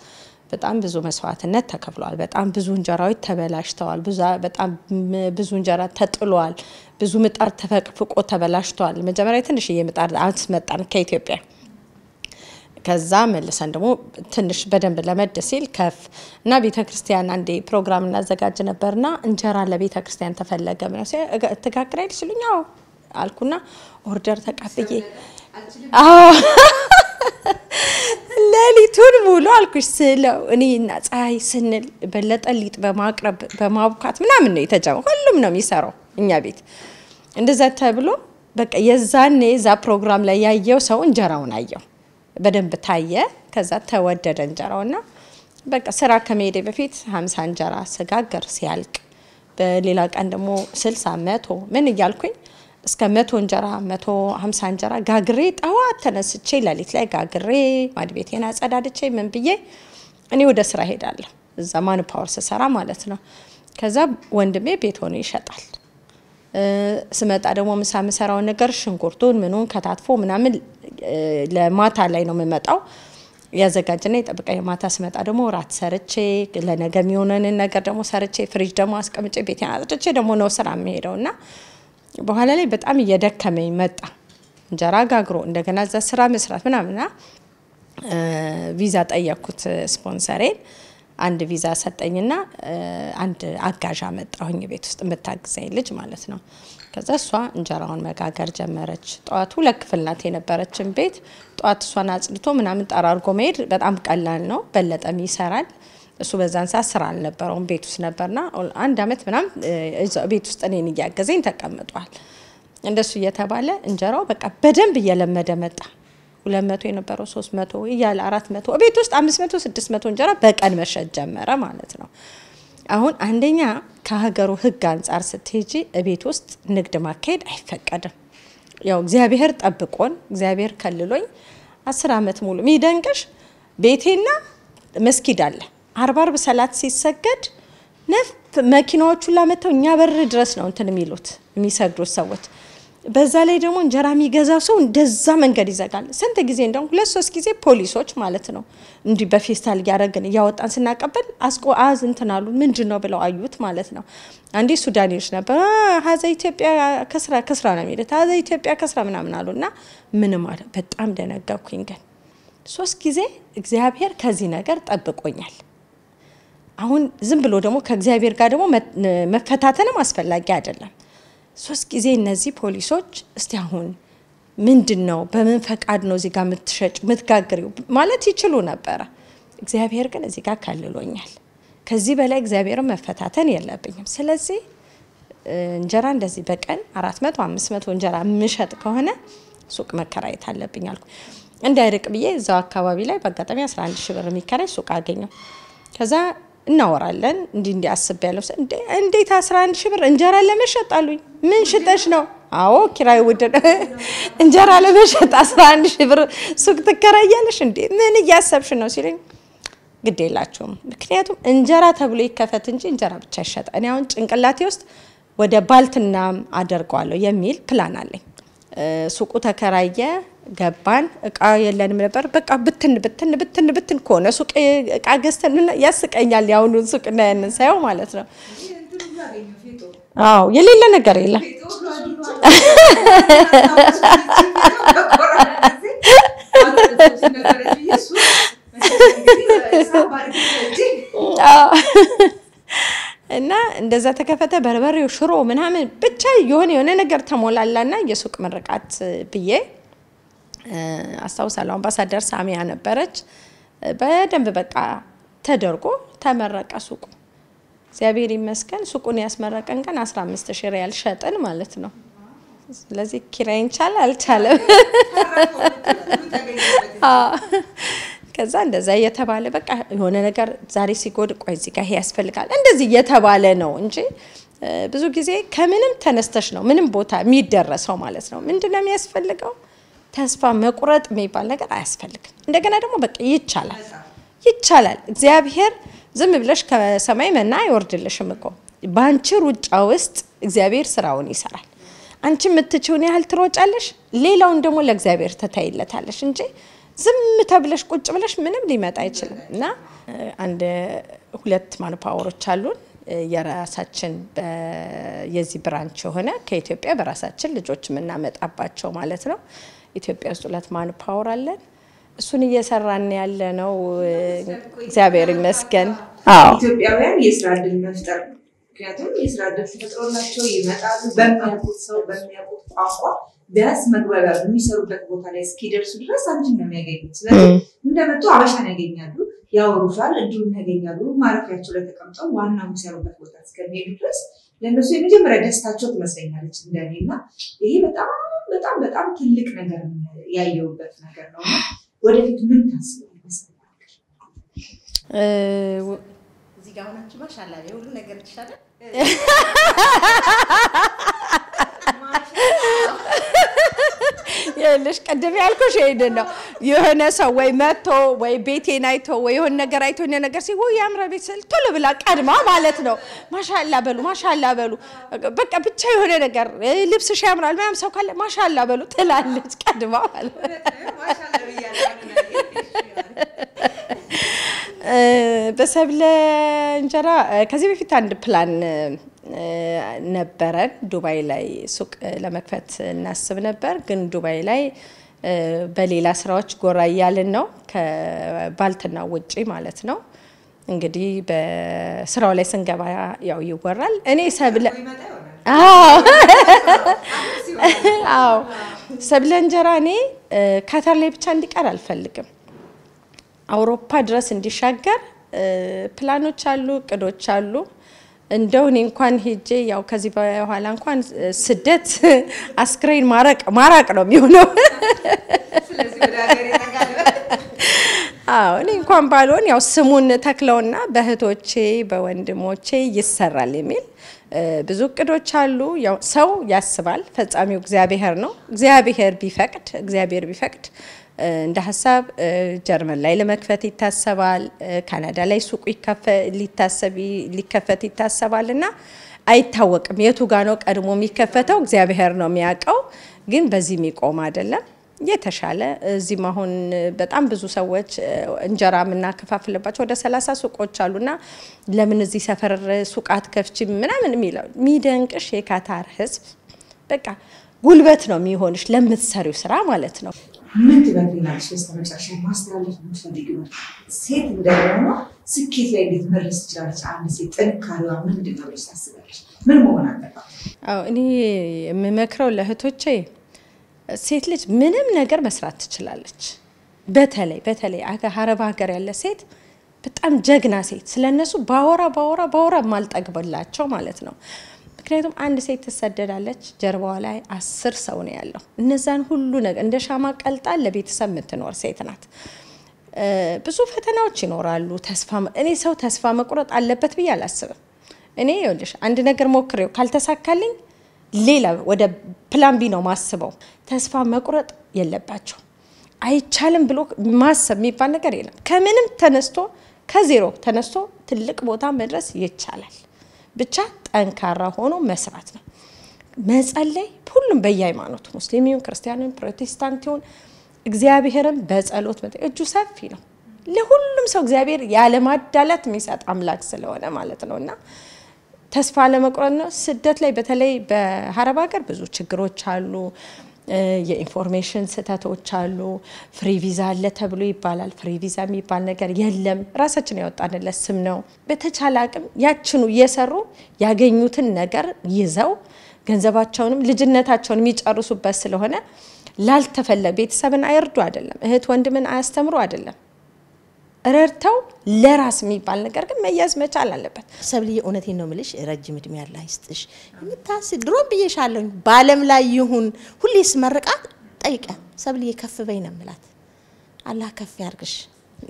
Speaker 1: በጣም ብዙ መስዋዕትነት ተከፍሏል በጣም ብዙ እንጀራዎች ተበላሽተዋል በጣም ብዙ እንጀራ ተጥሏል ብዙ ምጣድ ተፈቅፍቆ ተበላሽተዋል መጀመሪያ ትንሽ የምጣድ አስመጣን ከኢትዮጵያ ከዛ መልሰን ደግሞ ትንሽ በደንብ ለመደሲል ከፍ እና ቤተክርስቲያን አንዴ ፕሮግራም እናዘጋጅ ነበርና እንጀራ ለቤተክርስቲያን ተፈለገ ነው ተጋግረይ ሲሉኛው አልኩና ኦርደር ተቀብዬ ለሊቱን ሙሉ አልኩሽ ስለው እኔና ፀሐይ ስንል በለጠሊጥ በማቅረብ በማብካት ምናምን ነው የተጀመረው ሁሉም ነው የሚሰራው እኛ ቤት እንደዛ ተብሎ በቃ የዛኔ ዛ ፕሮግራም ላይ ያየው ሰው እንጀራውን አየው በደንብ ታየ ከዛ ተወደደ እንጀራውና በቃ ስራ ከመሄዴ በፊት 50 እንጀራ ስጋገር ሲያልቅ በሌላ ቀን ደግሞ 60 100 ምን ይያልኩኝ እስከ 100 እንጀራ 150 እንጀራ ጋግሬ ጣዋት ተነስቼ ለሊት ላይ ጋግሬ ማድቤቴና ጸዳድቼ ምን ብዬ እኔ ወደ ስራ ሄዳለሁ እዛ ማን ፓወር ሰራ ማለት ነው ከዛ ወንድሜ ቤት ሆኖ ይሸጣል ስመጣ ደግሞ ምሳ መሰራው ነገር ሽንኩርቱን ምኑን ከታትፎ ምናምን ለማታ ላይ ነው የምመጣው ያዘጋጅና ይጠብቀኝ ማታ ስመጣ ደግሞ ራት ሰርቼ ለነገ የሚሆነን ነገር ደግሞ ሰርቼ ፍሪጅ ደግሞ አስቀምጬ ቤቴን አጥቼ ደግሞ ነው ስራ የምሄደውና በኋላ ላይ በጣም እየደከመኝ መጣ እንጀራ ጋግሮ እንደገና እዛ ስራ መስራት ምናምንና ቪዛ ጠየቅኩት ስፖንሰሬን አንድ ቪዛ ሰጠኝና አንድ አጋዥ አመጣሁኝ ቤት ውስጥ የምታግዘኝ ልጅ ማለት ነው ከዛ እሷ እንጀራውን መጋገር ጀመረች ጧት ሁለት ክፍል ናት የነበረችን ቤት ጧት እሷን አጽድቶ ምናምን ጠራርጎ መሄድ በጣም ቀላል ነው በለጠም ይሰራል እሱ በዛን ሰዓት ስራ አልነበረውም ቤት ውስጥ ነበርና አንድ አመት ምናምን ቤት ውስጥ እኔን እያገዘኝ ተቀምጧል እንደሱ እየተባለ እንጀራው በቃ በደንብ እየለመደ መጣ 200 የነበረው 300 ይያል 400 ቤት ውስጥ 500 600 እንጀራ በቀን መሸጥ ጀመረ ማለት ነው አሁን አንደኛ ከሀገሩ ህግ አንፃር ስትሄጂ ቤት ውስጥ ንግድ ማካሄድ አይፈቀድም ያው እግዚአብሔር ጠብቆን እግዚአብሔር ከልሎኝ 10 አመት ሙሉ ሚደንቅሽ ቤቴና መስጊድ አለ 40 ሰላት ሲሰገድ ነፍ መኪናዎቹ ላመጣው እኛ በር ድረስ ነው እንትን የሚሉት የሚሰግዱት ሰዎች በዛ ላይ ደግሞ እንጀራ የሚገዛው ሰው እንደዛ መንገድ ይዘጋል ስንት ጊዜ እንደው 2-3 ጊዜ ፖሊሶች ማለት ነው እንዲ በፌስታል ያረጋግን ያወጣን ስናቀበል አዝ እንትናሉ ምንድነው ብለው አዩት ማለት ነው አንዲ ሱዳኒዎች ነበር ሀዛ ኢትዮጵያ ከስራ ነው የሚሉት ሀዛ ኢትዮጵያ ከስራ ምናምን አሉና ምንም አለ በጣም ደነገኩኝ ግን 3 ጊዜ እግዚአብሔር ከዚህ ነገር ጠብቆኛል አሁን ዝም ብሎ ደግሞ ከእግዚአብሔር ጋር ደግሞ መፈታተንም አስፈላጊ አይደለም 3 ጊዜ እነዚህ ፖሊሶች እስቲ አሁን ምንድነው በምን ፈቃድ ነው እዚህ ጋር ምትሸጭ ምትጋግሪው ማለት ይችሉ ነበር እግዚአብሔር ግን እዚህ ጋር ከልሎኛል ከዚህ በላይ እግዚአብሔርን መፈታተን የለብኝም ስለዚህ እንጀራ እንደዚህ በቀን 400 500 እንጀራ ምሸጥ ከሆነ ሱቅ መከራየት አለብኝ አልኩ እንዳይርቅ ብዬ እዛው አካባቢ ላይ በአጋጣሚ 11 ሺህ ብር የሚከራይ ሱቅ አገኘው ከዛ እናወራለን እንዲ አስብ ያለው እንዴት 11 ሺህ ብር እንጀራ ለመሸጥ አሉኝ ምን ሽጠሽ ነው አዎ ኪራይ ውድ እንጀራ ለመሸጥ 11 ሺህ ብር ሱቅ ትከራያለሽ እንዴ ምን ያሰብሽ ነው ሲለኝ ግዴላችሁም ምክንያቱም እንጀራ ተብሎ ይከፈት እንጂ እንጀራ ብቻ ይሸጥ እኔ አሁን ጭንቅላቴ ውስጥ ወደ ባልትና አደርጋለሁ የሚል ፕላን አለኝ ሱቁ ተከራየ ገባን እቃ የለንም ነበር በቃ ብትን ኮነ ሱቅ እቃ ገዝተን ያስቀኛል ያውኑ ሱቅና ያንን ሳይው ማለት ነው አው የሌለ ነገር የለም እና እንደዛ ተከፈተ በርበሬው ሽሮ ምናምን ብቻ የሆነ ነገር ተሞላላና የሱቅ ምርቃት ብዬ አስተውሳለሁ አምባሳደር ሳሚያ ነበረች በደንብ በቃ ተደርጎ ተመረቀ ሱቁ እግዚአብሔር ይመስገን ሱቁን ያስመረቀን ቀን 15000 ሪያል ሸጠን ማለት ነው ስለዚህ ኪራይን አልቻለም ከዛ እንደዛ የተባለ በቃ የሆነ ነገር ዛሬ ሲጎድ ቆይ እዚህ ጋር ያስፈልጋል እንደዚህ የተባለ ነው እንጂ ብዙ ጊዜ ከምንም ተነስተሽ ነው ምንም ቦታ የሚደረሰው ማለት ነው ምንድነው የሚያስፈልገው ተስፋ መቁረጥ የሚባል ነገር አያስፈልግም እንደገና ደግሞ በቃ ይቻላል እግዚአብሔር ዝም ብለሽ ከሰማይ መና ይወርድልሽም እኮ ባንቺ ሩጫ ውስጥ እግዚአብሔር ስራውን ይሰራል አንቺ ምትችውን ያህል ትሮጫለሽ ሌላውን ደግሞ ለእግዚአብሔር ተታይለታለሽ እንጂ ዝም ተብለሽ ቁጭ ብለሽ ምንም ሊመጣ አይችልም እና አንድ 2 ማኑፓወሮች አሉን የራሳችን የዚህ ብራንች ሆነ ከኢትዮጵያ በራሳችን ልጆች ምናመጣባቸው ማለት ነው ኢትዮጵያ ውስጥ 2 ማኑፓወር አለን እሱን እየሰራን ያለ ነው እግዚአብሔር ይመስገን
Speaker 3: ኢትዮጵያውያን የስራ ዕድል መፍጠር ምክንያቱም የስራ ዕድል ተፈጥሮላቸው ይመጣሉ በሚያውቁት ሰው በሚያውቁት ቋንቋ ቢያንስ መግባቢያ በሚሰሩበት ቦታ ላይ እስኪደርሱ ድረስ አንቺን ነው የሚያገኙት ስለዚህ እንደመጡ አበሻን ያገኛሉ ያወሩሻል እድሉን ያገኛሉ ማረፊያቸው ላይ ተቀምጠው ዋናው የሚሰሩበት ቦታ እስከሚሄዱ ድረስ ለነሱ የመጀመሪያ ደስታቸው ትመስለኛለች እንደኔና ይሄ በጣም ትልቅ ነገር ያየውበት ነገር ነው ወደፊት ምን ታስባለሽ
Speaker 4: እዚህ ጋር ሆናችሁ ማሻአላ የሁሉ ነገር ይሻላል
Speaker 1: የለሽ ቀደም ያልኩሽ ይሄን ነው የሆነ ሰው ወይ መጥቶ ወይ ቤቴን አይቶ ወይ የሆነ ነገር አይቶ የሆነ ነገር ሲሆን ያምራ ቤት ስል ቶሎ ብላ ቀድማ ማለት ነው ማሻአላ በሉ በቃ ብቻ የሆነ ነገር ልብስሽ ያምራል ማም ሰው ካለ ማሻአላ በሉ ትላለች ቀድማ ማለት ማሻአላ በሰብለ እንጀራ ከዚህ በፊት አንድ ፕላን ነበረን ዱባይ ላይ ሱቅ ለመክፈት እናስብ ነበር ግን ዱባይ ላይ በሌላ ስራዎች ጎራ ያልን ነው ከባልትና ውጪ ማለት ነው እንግዲህ በስራው ላይ ስንገባ ያው ይወራል እኔ ሰብለ አዎ ሰብለ እንጀራ እኔ ካታር ላይ ብቻ እንዲቀር አልፈልግም አውሮፓ ድረስ እንዲሻገር ፕላኖች አሉ ቅዶች አሉ እንደው እኔ እንኳን ሄጄ ያው ከዚህ በኋላ እንኳን ስደት አስክሬን ማራቅ ነው የሚሆነው
Speaker 3: ስለዚህ ወደ ሀገር ይተጋለ
Speaker 1: አዎ እኔ እንኳን ባልሆን ያው ስሙን ተክለውና በእህቶቼ በወንድሞቼ ይሰራል የሚል ብዙ ቅዶች አሉ ያው ሰው ያስባል ፈጻሚው እግዚአብሔር ነው እግዚአብሔር ቢፈቅድ እንደ ሐሳብ ጀርመን ላይ ለመክፈት ይታሰባል ካናዳ ላይ ሱቁ ሊከፈት ይታሰባልና አይታወቅም የቱ ጋር ነው ቀድሞ የሚከፈተው እግዚአብሔር ነው የሚያውቀው ግን በዚህ የሚቆም አይደለም የተሻለ እዚህ አሁን በጣም ብዙ ሰዎች እንጀራ ምናከፋፍለባቸው ወደ 30 ሱቆች አሉና ለምን እዚህ ሰፈር ሱቃት ከፍቺ ምናምን ሚደንቅሽ የካታር ህዝብ በቃ ጉልበት ነው የሚሆንሽ ለምትሰሪው ስራ ማለት ነው
Speaker 3: ምን ትበልኛለሽ ለስተመጨረሻ ማስተላለፍ ምትፈልጊው ሴት እንደሆነ ስኬት ላይ እንዴት መድረስ ትችላለች አንድ ሴት ጥንካሬዋ ምንድን ነው ብለሽ ታስባለሽ ምን መሆን አለባት
Speaker 1: አዎ እኔ የምመክረው ለእህቶቼ ሴት ልጅ ምንም ነገር መስራት ትችላለች በተለይ አረብ ሀገር ያለ ሴት በጣም ጀግና ሴት ስለነሱ ባወራ ማልጠግበላቸው ማለት ነው ምክንያቱም አንድ ሴት ተሰደዳለች ጀርባዋ ላይ 10 ሰው ነው ያለው እነዛን ሁሉ ነገር እንደ ሻማ ቀልጣ ለቤተሰብ ምትኖር ሴት ናት ብዙ ፈተናዎች ይኖራሉ እኔ ሰው ተስፋ መቁረጥ አለበት ብዬ አላስብም እኔ ይኸውልሽ አንድ ነገር ሞክሬው ካልተሳካልኝ ሌላ ወደ ፕላን ቢ ነው ማስበው ተስፋ መቁረጥ የለባቸው አይቻልም ብሎ ማሰብ የሚባል ነገር የለም ከምንም ተነስቶ ከዜሮ ተነስቶ ትልቅ ቦታ መድረስ ይቻላል ብቻ ጠንካራ ሆኖ መስራት ነው መጸለይ ሁሉም በየሃይማኖቱ ሙስሊሙን ክርስቲያኑን ፕሮቴስታንቱን እግዚአብሔርን በጸሎት እጁ ሰፊ ነው ለሁሉም ሰው እግዚአብሔር ያለ ማዳላት የሚሰጥ አምላክ ስለሆነ ማለት ነውና ተስፋ ለመቁረጥ ነው ስደት ላይ በተለይ በአረብ ሀገር ብዙ ችግሮች አሉ የኢንፎርሜሽን ስህተቶች አሉ ፍሪ ቪዛ አለ ተብሎ ይባላል ፍሪ ቪዛ የሚባል ነገር የለም ራሳችን ያወጣንለት ስም ነው በተቻለ አቅም ያችኑ እየሰሩ ያገኙትን ነገር ይዘው ገንዘባቸውንም ልጅነታቸውን የሚጨርሱበት ስለሆነ ላልተፈለገ ቤተሰብን አይርዱ አይደለም እህት ወንድምን አያስተምሩ አይደለም ረርተው ለራስ የሚባል ነገር ግን መያዝ መቻል አለበት
Speaker 4: ሰብልዬ እውነቴን ነው ምልሽ ረጅም እድሜ ያለ አይስጥሽ የምታስ ድሮ ብዬሻለሁ ባለም ላይ ይሁን ሁሌ ስመርቃት ጠይቀ ሰብልዬ ከፍ በይ ነው ምላት አላህ ከፍ ያርግሽ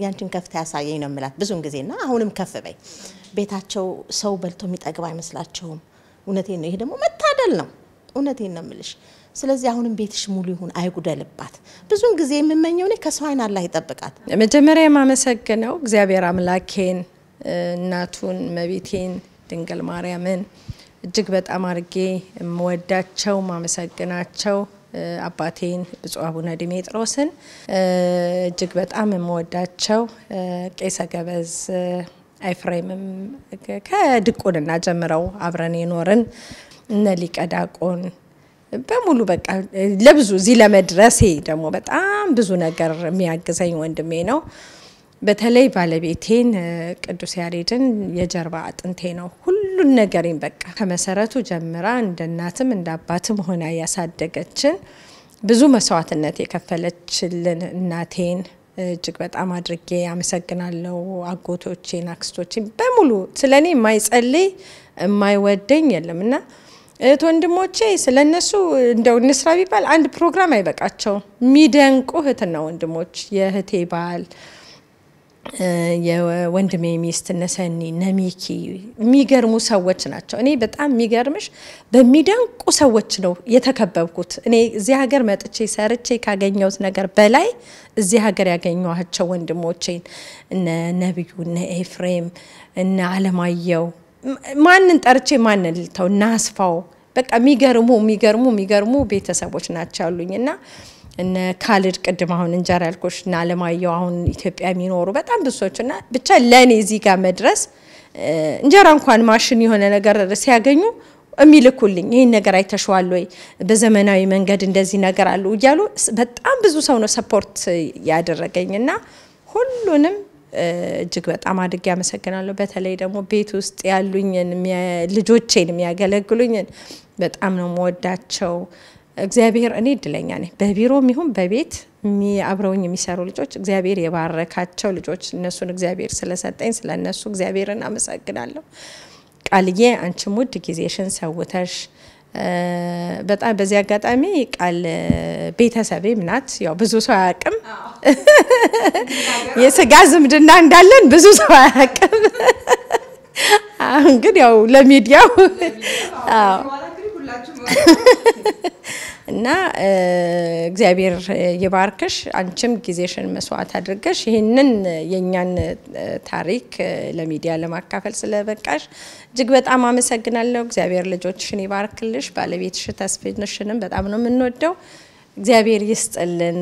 Speaker 4: ያንቺን ከፍታ ያሳየኝ ነው ምላት ብዙን ጊዜና አሁንም ከፍ በይ ቤታቸው ሰው በልቶ የሚጠግብ አይመስላቸውም እውነቴን ነው ይሄ ደግሞ መታደል ነው እውነቴን ነው ምልሽ ስለዚህ አሁንም ቤትሽ ሙሉ ይሁን አይጉደልባት ብዙን ጊዜ የምመኘው ነው ከሰው አይን አላህ ይጠብቃት
Speaker 1: መጀመሪያ ማመሰግነው እግዚአብሔር አምላኬን እናቱን መቤቴን ድንግል ማርያምን እጅግ በጣም አርጌ የምወዳቸው ማመሰግናቸው አባቴን ብፁዕ አቡነ ዲሜጥሮስን እጅግ በጣም የምወዳቸው ቄሰ ገበዝ ኤፍሬምም ከድቁንና ጀምረው አብረን የኖርን እነ ሊቀ ዲያቆን በሙሉ በቃ ለብዙ እዚህ ለመድረሴ ደግሞ በጣም ብዙ ነገር የሚያግዘኝ ወንድሜ ነው በተለይ ባለቤቴን ቅዱስ ያሬድን የጀርባ አጥንቴ ነው ሁሉን ነገሬን በቃ ከመሰረቱ ጀምራ እንደ እናትም እንደ አባትም ሆና ያሳደገችን ብዙ መስዋዕትነት የከፈለችልን እናቴን እጅግ በጣም አድርጌ አመሰግናለሁ አጎቶቼን አክስቶቼን በሙሉ ስለኔ የማይጸልይ የማይወደኝ የለምና እህት ወንድሞቼ ስለነሱ እንደው ንስራ ቢባል አንድ ፕሮግራም አይበቃቸው ሚደንቁ እህትና ወንድሞች የእህቴ ባል የወንድሜ ሚስት ነሰኒ ነሚኪ የሚገርሙ ሰዎች ናቸው እኔ በጣም የሚገርምሽ በሚደንቁ ሰዎች ነው የተከበብኩት እኔ እዚህ ሀገር መጥቼ ሰርቼ ካገኘሁት ነገር በላይ እዚህ ሀገር ያገኘኋቸው ወንድሞቼን እነ ነብዩ እነ ኤፍሬም እነ አለማየሁ ማንን ጠርቼ ማንን ልተው ናስፋው በቃ የሚገርሙ ቤተሰቦች ናቸው ያሉኝና እነ ካልድ ቀድም አሁን እንጀራ ያልኩሽና አለማየሁ አሁን ኢትዮጵያ የሚኖሩ በጣም ብዙዎችና ብቻ ለኔ እዚህ ጋር መድረስ እንጀራ እንኳን ማሽን የሆነ ነገር ሲያገኙ እሚልኩልኝ ይሄን ነገር አይተሽዋል ወይ በዘመናዊ መንገድ እንደዚህ ነገር አሉ እያሉ በጣም ብዙ ሰው ነው ሰፖርት ያደረገኝና ሁሉንም እጅግ በጣም አድርጌ አመሰግናለሁ። በተለይ ደግሞ ቤት ውስጥ ያሉኝን ልጆቼን የሚያገለግሉኝን በጣም ነው የምወዳቸው። እግዚአብሔር እኔ እድለኛ ነኝ። በቢሮም ይሁን በቤት አብረውኝ የሚሰሩ ልጆች እግዚአብሔር የባረካቸው ልጆች እነሱን እግዚአብሔር ስለሰጠኝ ስለነሱ እግዚአብሔርን አመሰግናለሁ። ቃልዬ አንቺም ውድ ጊዜሽን ሰውተሽ በጣም በዚህ አጋጣሚ ቃል ቤተሰቤም ናት። ያው ብዙ ሰው አያውቅም የስጋ ዝምድና እንዳለን ብዙ ሰው አያውቅም። አሁን ግን ያው ለሚዲያው እና እግዚአብሔር ይባርክሽ። አንቺም ጊዜሽን መስዋዕት አድርገሽ ይሄንን የኛን ታሪክ ለሚዲያ ለማካፈል ስለበቃሽ እጅግ በጣም አመሰግናለሁ። እግዚአብሔር ልጆችሽን ይባርክልሽ። ባለቤትሽ ተስፍንሽንም በጣም ነው የምንወደው። እግዚአብሔር ይስጥልን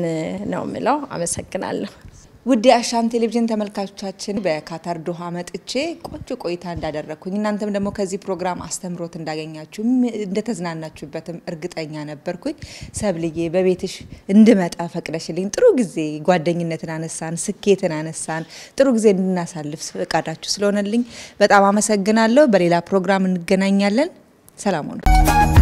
Speaker 1: ነው የምለው። አመሰግናለሁ።
Speaker 2: ውድ አሻም ቴሌቪዥን ተመልካቾቻችን በካታር ዶሃ መጥቼ ቆንጆ ቆይታ እንዳደረኩኝ እናንተም ደግሞ ከዚህ ፕሮግራም አስተምሮት እንዳገኛችሁ እንደተዝናናችሁበትም እርግጠኛ ነበርኩኝ። ሰብልዬ በቤትሽ እንድመጣ ፈቅደሽልኝ ጥሩ ጊዜ ጓደኝነትን አነሳን፣ ስኬትን አነሳን፣ ጥሩ ጊዜ እንድናሳልፍ ፈቃዳችሁ ስለሆነልኝ በጣም አመሰግናለሁ። በሌላ ፕሮግራም እንገናኛለን። ሰላም ሁኑ።